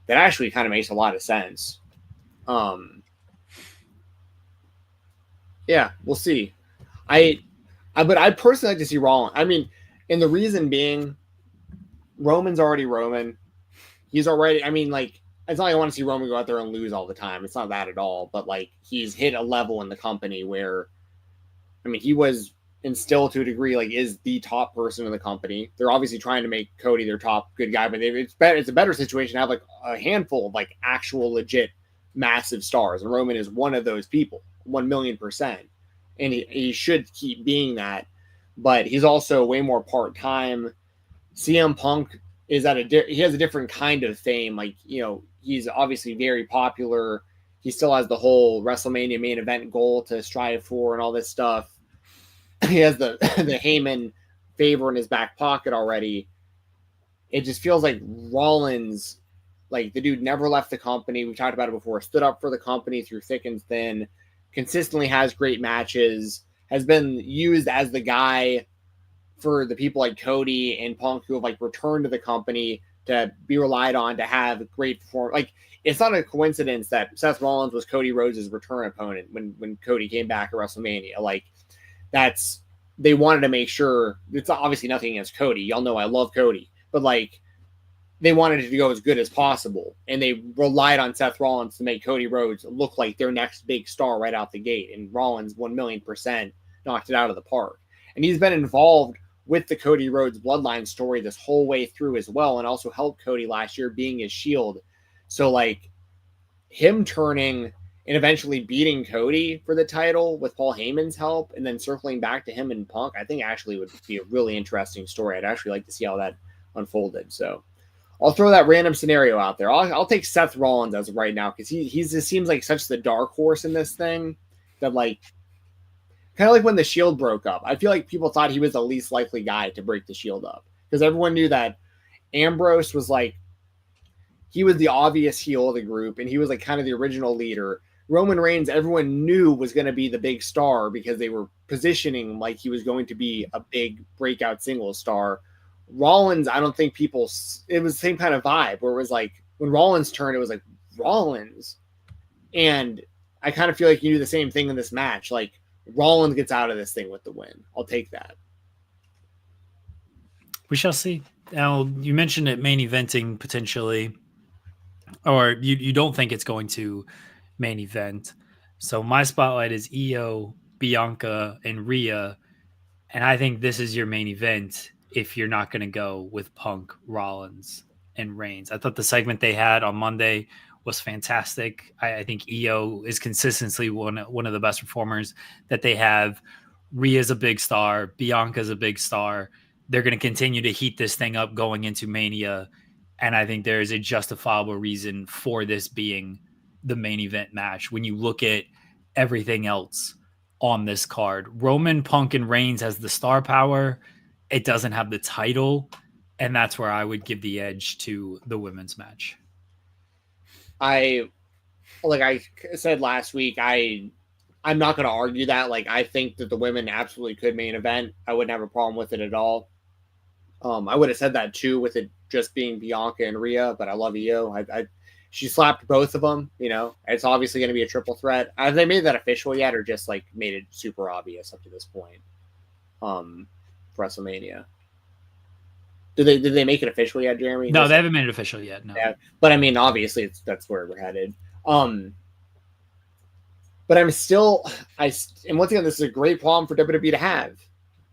That actually kind of makes a lot of sense. Yeah, we'll see. But I personally like to see Rollins. I mean, and the reason being, Roman's already Roman. He's already, I mean, like, it's not like I want to see Roman go out there and lose all the time. It's not that at all. But, like, he's hit a level in the company where, I mean, he was, and still to a degree, like, is the top person in the company. They're obviously trying to make Cody their top good guy, but it's a better situation to have, like, a handful of, like, actual legit massive stars. And Roman is one of those people, 1,000,000%. And he should keep being that. But he's also way more part-time. CM Punk is he has a different kind of fame. Like, he's obviously very popular. He still has the whole WrestleMania main event goal to strive for and all this stuff. He has the Heyman favor in his back pocket already. It just feels like Rollins, like, the dude never left the company. We've talked about it before. Stood up for the company through thick and thin. Consistently has great matches. Has been used as the guy for the people like Cody and Punk who have, like, returned to the company to be relied on to have great performance. Like, it's not a coincidence that Seth Rollins was Cody Rhodes' return opponent when Cody came back at WrestleMania. Like, they wanted to make sure, it's obviously nothing against Cody. Y'all know I love Cody, but, like, they wanted it to go as good as possible. And they relied on Seth Rollins to make Cody Rhodes look like their next big star right out the gate. And Rollins 1,000,000% knocked it out of the park. And he's been involved with the Cody Rhodes bloodline story this whole way through as well, and also helped Cody last year being his shield. So like him turning and eventually beating Cody for the title with Paul Heyman's help and then circling back to him and Punk, I think actually would be a really interesting story. I'd actually like to see how that unfolded. So I'll throw that random scenario out there. I'll take Seth Rollins as of right now because he just seems like such the dark horse in this thing that like kind of like when the Shield broke up. I feel like people thought he was the least likely guy to break the Shield up because everyone knew that Ambrose was like, he was the obvious heel of the group and he was like kind of the original leader. Roman Reigns, everyone knew was going to be the big star because they were positioning like he was going to be a big breakout singles star. Rollins, I don't think people, it was the same kind of vibe where it was like when Rollins turned, it was like Rollins. And I kind of feel like you do the same thing in this match. Like Rollins gets out of this thing with the win. I'll take that. We shall see. Now, you mentioned it main eventing potentially, or you don't think it's going to main event. So my spotlight is Io, Bianca, and Rhea. And I think this is your main event if you're not going to go with Punk, Rollins, and Reigns. I thought the segment they had on Monday was fantastic. I think Io is consistently one of the best performers that they have. Rhea's a big star. Bianca's a big star. They're going to continue to heat this thing up going into Mania. And I think there is a justifiable reason for this being the main event match. When you look at everything else on this card, Roman, Punk, and Reigns has the star power. It doesn't have the title. And that's where I would give the edge to the women's match. Like I said last week, I'm not going to argue that. Like, I think that the women absolutely could main event. I wouldn't have a problem with it at all. I would have said that too with it just being Bianca and Rhea, but I love Io. She slapped both of them. You know, it's obviously going to be a triple threat. Have they made that official yet, or just like made it super obvious up to this point? For WrestleMania. Did they make it official yet, Jeremy? No, they haven't made it official yet. No, yeah, but I mean, obviously, that's where we're headed. But I'm still, and once again, this is a great problem for WWE to have.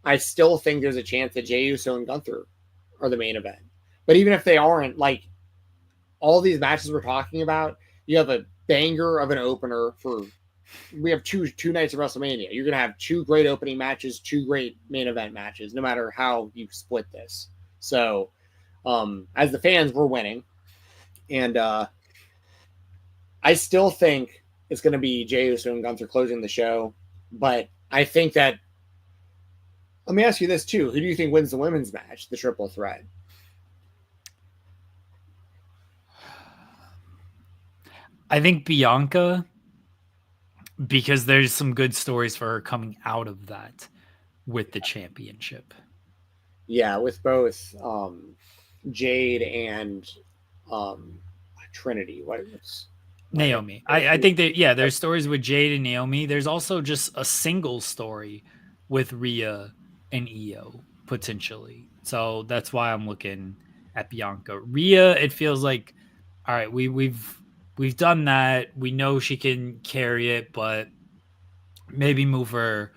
I still think there's a chance that Jey Uso and Gunther are the main event. But even if they aren't, like all these matches we're talking about, you have a banger of an opener for. We have two nights of WrestleMania. You're gonna have two great opening matches, two great main event matches, no matter how you split this. So, as the fans, we're winning, and I still think it's going to be Jey Uso and Gunther closing the show. But I think that. Let me ask you this too: who do you think wins the women's match, the triple threat? I think Bianca, because there's some good stories for her coming out of that with the championship. Yeah, with both Jade and Trinity. Naomi. I think that, yeah, there's stories with Jade and Naomi. There's also just a single story with Rhea and Io, potentially. So that's why I'm looking at Bianca. Rhea, it feels like, all right, we've done that. We know she can carry it, but maybe move her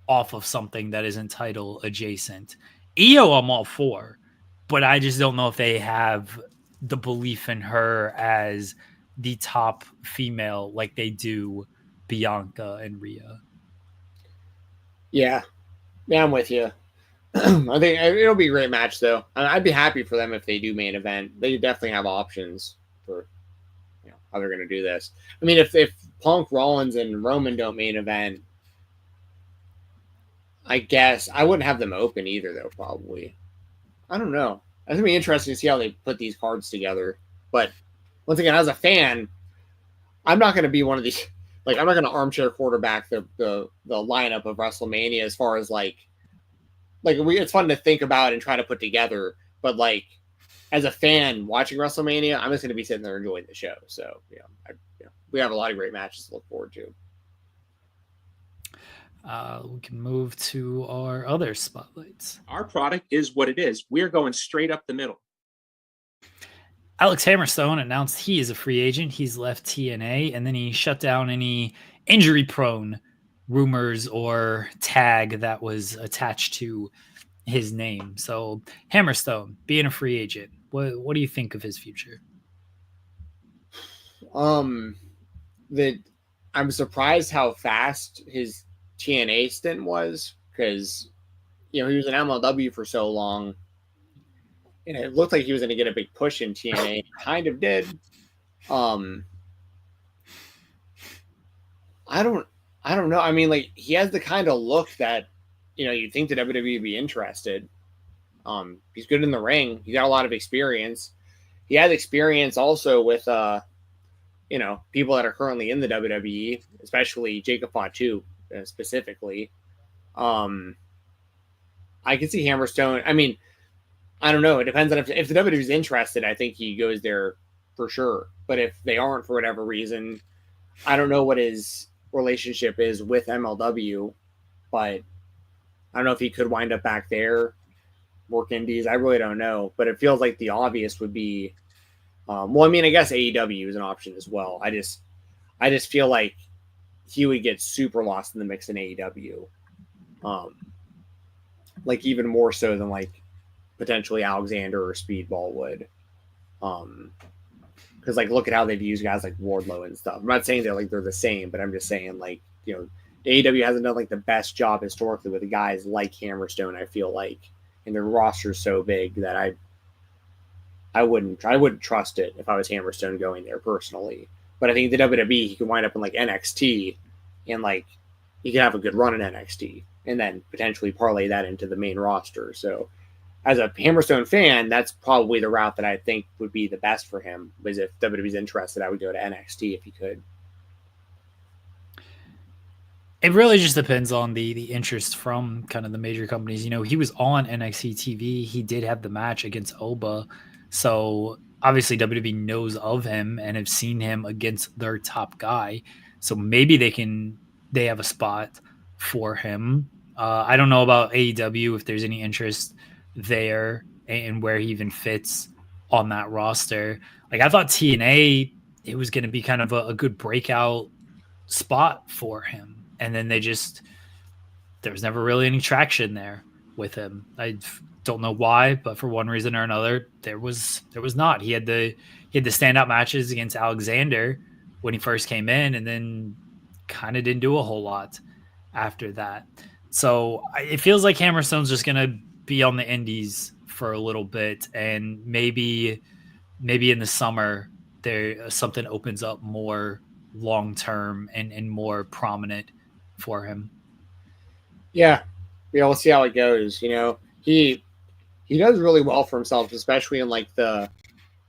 off of something that isn't title adjacent. Io, I'm all for, but I just don't know if they have the belief in her as the top female like they do Bianca and Rhea. Yeah, I'm with you. I think it'll be a great match, though. I'd be happy for them if they do main event. They definitely have options for how they're going to do this. I mean, if Punk, Rollins, and Roman don't main event, I guess I wouldn't have them open either, though, probably. I don't know. It's going to be interesting to see how they put these cards together. But once again, as a fan, I'm not going to be one of these. Like, I'm not going to armchair quarterback the lineup of WrestleMania as far as it's fun to think about and try to put together. But like, as a fan watching WrestleMania, I'm just going to be sitting there enjoying the show. So we have a lot of great matches to look forward to. We can move to our other spotlights. Our product is what it is. We're going straight up the middle. Alex Hammerstone announced he is a free agent. He's left TNA, and then he shut down any injury-prone rumors or tag that was attached to his name. So Hammerstone being a free agent, what do you think of his future? That I'm surprised how fast his TNA stint was, because he was in MLW for so long, and it looked like he was going to get a big push in TNA. Kind of did. I don't know. I mean, like, he has the kind of look that you'd think the WWE would be interested. He's good in the ring. He's got a lot of experience. He has experience also with people that are currently in the WWE, especially Jacob Fatu specifically. I can see Hammerstone. I mean, I don't know. It depends on if the WWE is interested. I think he goes there for sure. But if they aren't for whatever reason, I don't know what his relationship is with MLW. But I don't know if he could wind up back there, work indies. I really don't know. But it feels like the obvious would be. Well, I mean, I guess AEW is an option as well. I just feel like he would get super lost in the mix in AEW. Like even more so than like potentially Alexander or Speedball would. Because like look at how they've used guys like Wardlow and stuff. I'm not saying they're the same, but I'm just saying like AEW hasn't done like the best job historically with guys like Hammerstone. I feel like, and their roster's so big that I wouldn't trust it if I was Hammerstone going there personally. But I think the WWE, he could wind up in like NXT, and like he could have a good run in NXT, and then potentially parlay that into the main roster. So as a Hammerstone fan, that's probably the route that I think would be the best for him. Was if WWE's interested, I would go to NXT if he could. It really just depends on the interest from kind of the major companies. He was on NXT TV. He did have the match against Oba. So obviously WWE knows of him and have seen him against their top guy. So maybe they have a spot for him. I don't know about AEW, if there's any interest there and where he even fits on that roster. Like I thought TNA, it was going to be kind of a good breakout spot for him. And then there was never really any traction there with him. I don't know why, but for one reason or another, there was not. He had the standout matches against Alexander when he first came in, and then kind of didn't do a whole lot after that. So it feels like Hammerstone's just gonna be on the indies for a little bit, and maybe in the summer there something opens up more long term and more prominent for him. Yeah, we'll see how it goes. He does really well for himself, especially in like the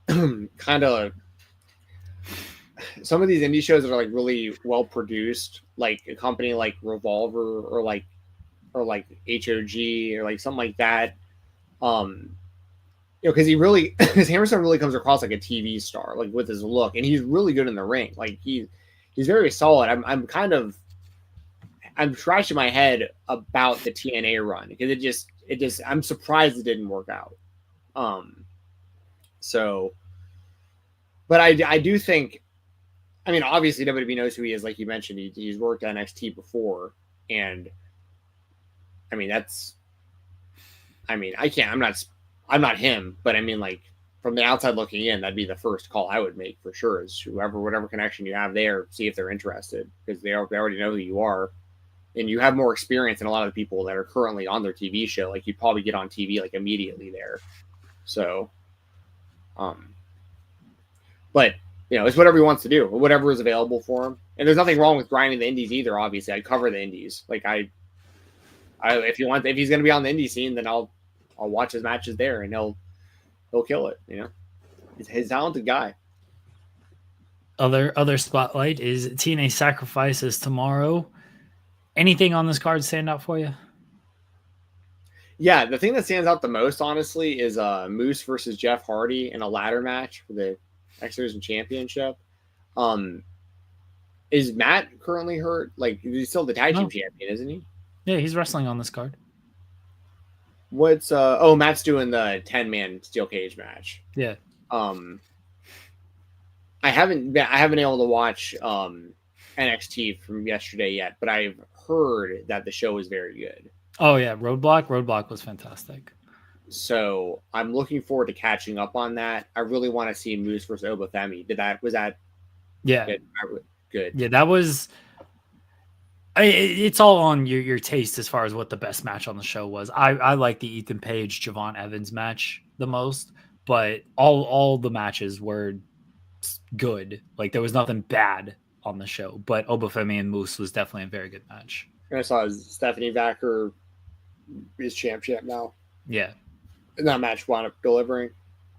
kind of some of these indie shows that are like really well produced, like a company like Revolver or like HOG or like something like that. Because Hammerstone really comes across like a TV star, like with his look, and he's really good in the ring. Like he's very solid. I'm scratching my head about the TNA run because it just I'm surprised it didn't work out. But I do think, I mean, obviously WWE knows who he is. Like you mentioned, he's worked NXT before, and I mean I'm not him, but I mean, like from the outside looking in, that'd be the first call I would make for sure. Is whatever connection you have there, see if they're interested, because they already know who you are. And you have more experience than a lot of the people that are currently on their TV show. Like you'd probably get on TV like immediately there. So, but it's whatever he wants to do, whatever is available for him. And there's nothing wrong with grinding the indies either. Obviously, I cover the indies. Like if he's going to be on the indie scene, then I'll watch his matches there, and he'll kill it. He's a talented guy. Other spotlight is TNA Sacrifice is tomorrow. Anything on this card stand out for you? Yeah, the thing that stands out the most, honestly, is Moose versus Jeff Hardy in a ladder match for the X Division Championship. Is Matt currently hurt? Like, he's still the tag team champion, isn't he? Yeah, he's wrestling on this card. What's Matt's doing the 10-man steel cage match. Yeah. I haven't been able to watch NXT from yesterday yet, but I've heard that the show is very good. Oh yeah, Roadblock was fantastic. So I'm looking forward to catching up on that. I really want to see Moose versus Obafemi. Was that Yeah. good? Yeah, that was. It's all on your taste as far as what the best match on the show was. I like the Ethan Page Javon Evans match the most, but all the matches were good. Like there was nothing bad on the show, but Obafemi and Moose was definitely a very good match. I saw Stephanie Vacker is champ now. Yeah, and that match wound up delivering.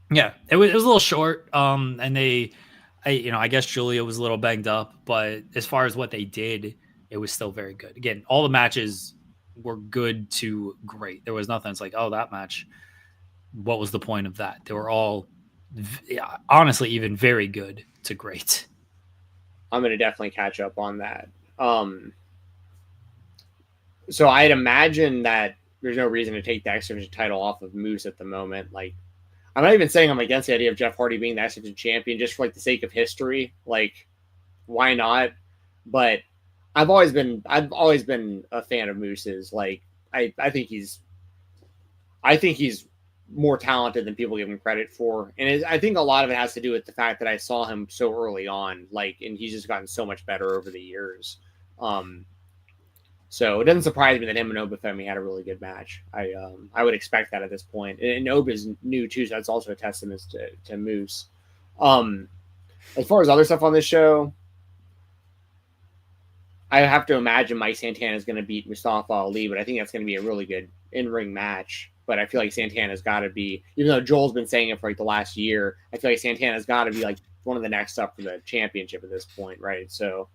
Yeah, it was a little short. And I guess Julia was a little banged up, but as far as what they did, it was still very good. Again, all the matches were good to great. There was nothing. It's like, oh, that match. What was the point of that? They were all, honestly, even very good to great. I'm going to definitely catch up on that. So I'd imagine that there's no reason to take the X Division title off of Moose at the moment. Like, I'm not even saying I'm against the idea of Jeff Hardy being the X Division champion just for like the sake of history. Like, why not? But I've always been a fan of Moose's. Like, I think he's more talented than people give him credit for, and I think a lot of it has to do with the fact that I saw him so early on. Like, and he's just gotten so much better over the years. So it doesn't surprise me that him and Obafemi had a really good match. I would expect that at this point. And Oba's new too, so that's also a testament to Moose. As far as other stuff on this show, I have to imagine Mike Santana is going to beat Mustafa Ali, but I think that's going to be a really good in-ring match. But I feel like Santana's got to be, even though Joel's been saying it for like the last year, I feel like Santana's got to be like one of the next up for the championship at this point, right? So,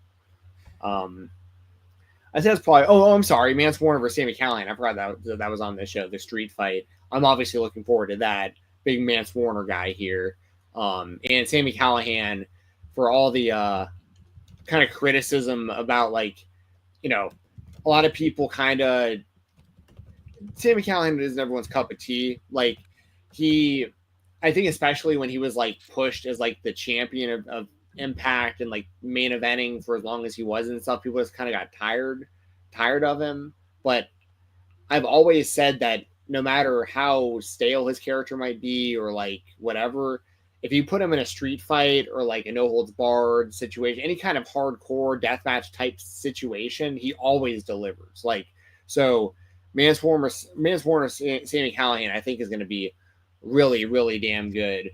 I think that's probably. Oh, I'm sorry, Mance Warner versus Sami Callihan. I forgot that was on this show, the street fight. I'm obviously looking forward to that. Big Mance Warner guy here, and Sami Callihan for all the kind of criticism about, like, a lot of people kind of. Sami Callihan isn't everyone's cup of tea. Like, I think especially when he was like pushed as like the champion of Impact and like main eventing for as long as he was and stuff, people just kind of got tired of him. But I've always said that no matter how stale his character might be or like whatever, if you put him in a street fight or like a no holds barred situation, any kind of hardcore deathmatch type situation, he always delivers. Like, so Mance Warner, Sami Callihan, I think is going to be really, really damn good.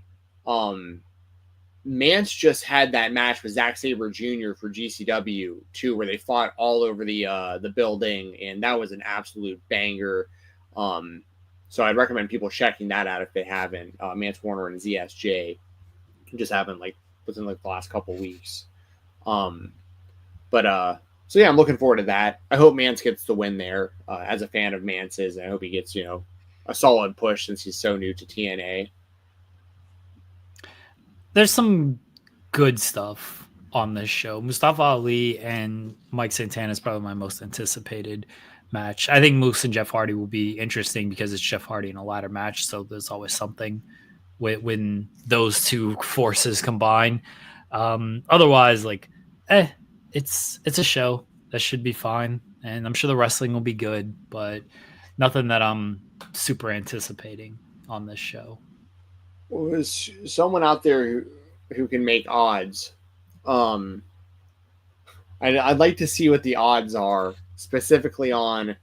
Mance just had that match with Zack Sabre Jr. for GCW too, where they fought all over the building, and that was an absolute banger. So I'd recommend people checking that out if they haven't. Mance Warner and ZSJ just happened like within like the last couple weeks. So yeah, I'm looking forward to that. I hope Mance gets the win there. As a fan of Mance's, I hope he gets a solid push since he's so new to TNA. There's some good stuff on this show. Mustafa Ali and Mike Santana is probably my most anticipated match. I think Moose and Jeff Hardy will be interesting because it's Jeff Hardy in a ladder match, so there's always something when those two forces combine. Otherwise, like, it's a show that should be fine, and I'm sure the wrestling will be good, but nothing that I'm super anticipating on this show. Well, there's someone out there who can make odds. I'd like to see what the odds are, specifically on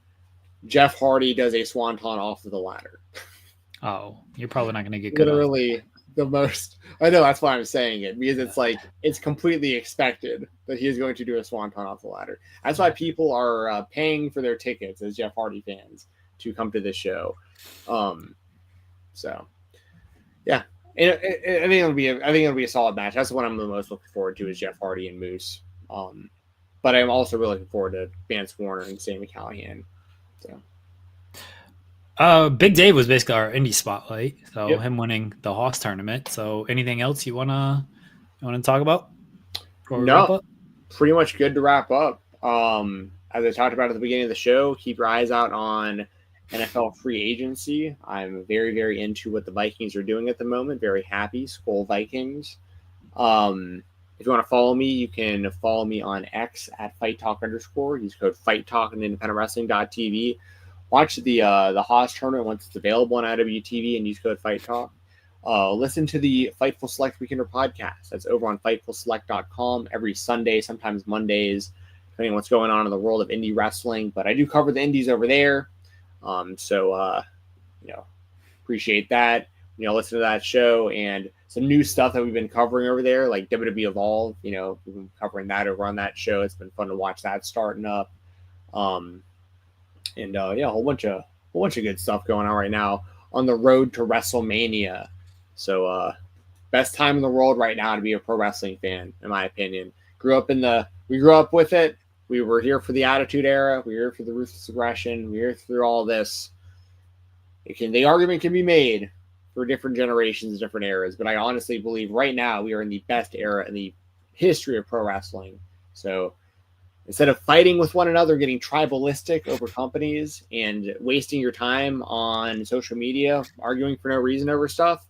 Jeff Hardy does a swanton off of the ladder. Oh, you're probably not going to get good. Literally the most. I know, that's why I'm saying it, because it's like it's completely expected that he is going to do a swanton off the ladder. That's why people are paying for their tickets as Jeff Hardy fans to come to this show. So. Yeah, I think it'll be a solid match. That's the one I'm the most looking forward to is Jeff Hardy and Moose. But I'm also really looking forward to Mance Warner and Sami Callihan. So, Big Dave was basically our indie spotlight. So him winning the Hoss tournament. So anything else you wanna talk about? No, pretty much good to wrap up. As I talked about at the beginning of the show, keep your eyes out on NFL free agency. I'm very, very into what the Vikings are doing at the moment. Very happy. Skol Vikings. If you want to follow me, you can follow me on X at @FightTalk_. Use code FightTalk on independentwrestling.tv. Watch the Haas tournament once it's available on IWTV and use code Fight Talk. Listen to the Fightful Select Weekender podcast. That's over on FightfulSelect.com every Sunday, sometimes Mondays, depending on what's going on in the world of indie wrestling. But I do cover the indies over there. Appreciate that. Listen to that show and some new stuff that we've been covering over there, like WWE Evolve. We've been covering that over on that show. It's been fun to watch that starting up. A whole bunch of good stuff going on right now on the road to WrestleMania. So, best time in the world right now to be a pro wrestling fan, in my opinion. We grew up with it. We were here for the Attitude Era. We were here for the Ruthless Aggression. We were here through all this. The argument can be made for different generations, different eras, but I honestly believe right now we are in the best era in the history of pro wrestling. So instead of fighting with one another, getting tribalistic over companies and wasting your time on social media, arguing for no reason over stuff,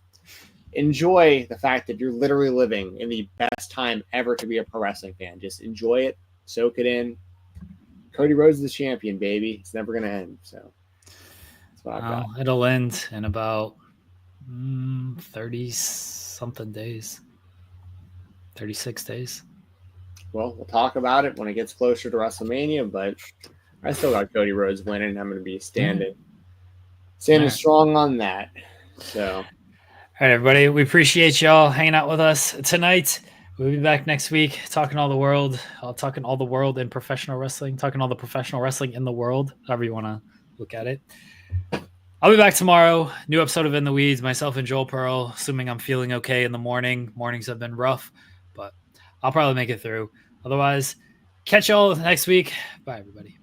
enjoy the fact that you're literally living in the best time ever to be a pro wrestling fan. Just enjoy it, soak it in. Cody Rhodes is the champion, baby. It's never going to end. So that's what I've got. It'll end in about 30-something days. 36 days. Well, we'll talk about it when it gets closer to WrestleMania, but I still got Cody Rhodes winning. I'm going to be standing strong on that. So, all right, everybody. We appreciate y'all hanging out with us tonight. We'll be back next week talking all the world in professional wrestling, talking all the professional wrestling in the world, however you want to look at it. I'll be back tomorrow. New episode of In the Weeds, myself and Joel Pearl, assuming I'm feeling okay in the morning. Mornings have been rough, but I'll probably make it through. Otherwise, catch y'all next week. Bye, everybody.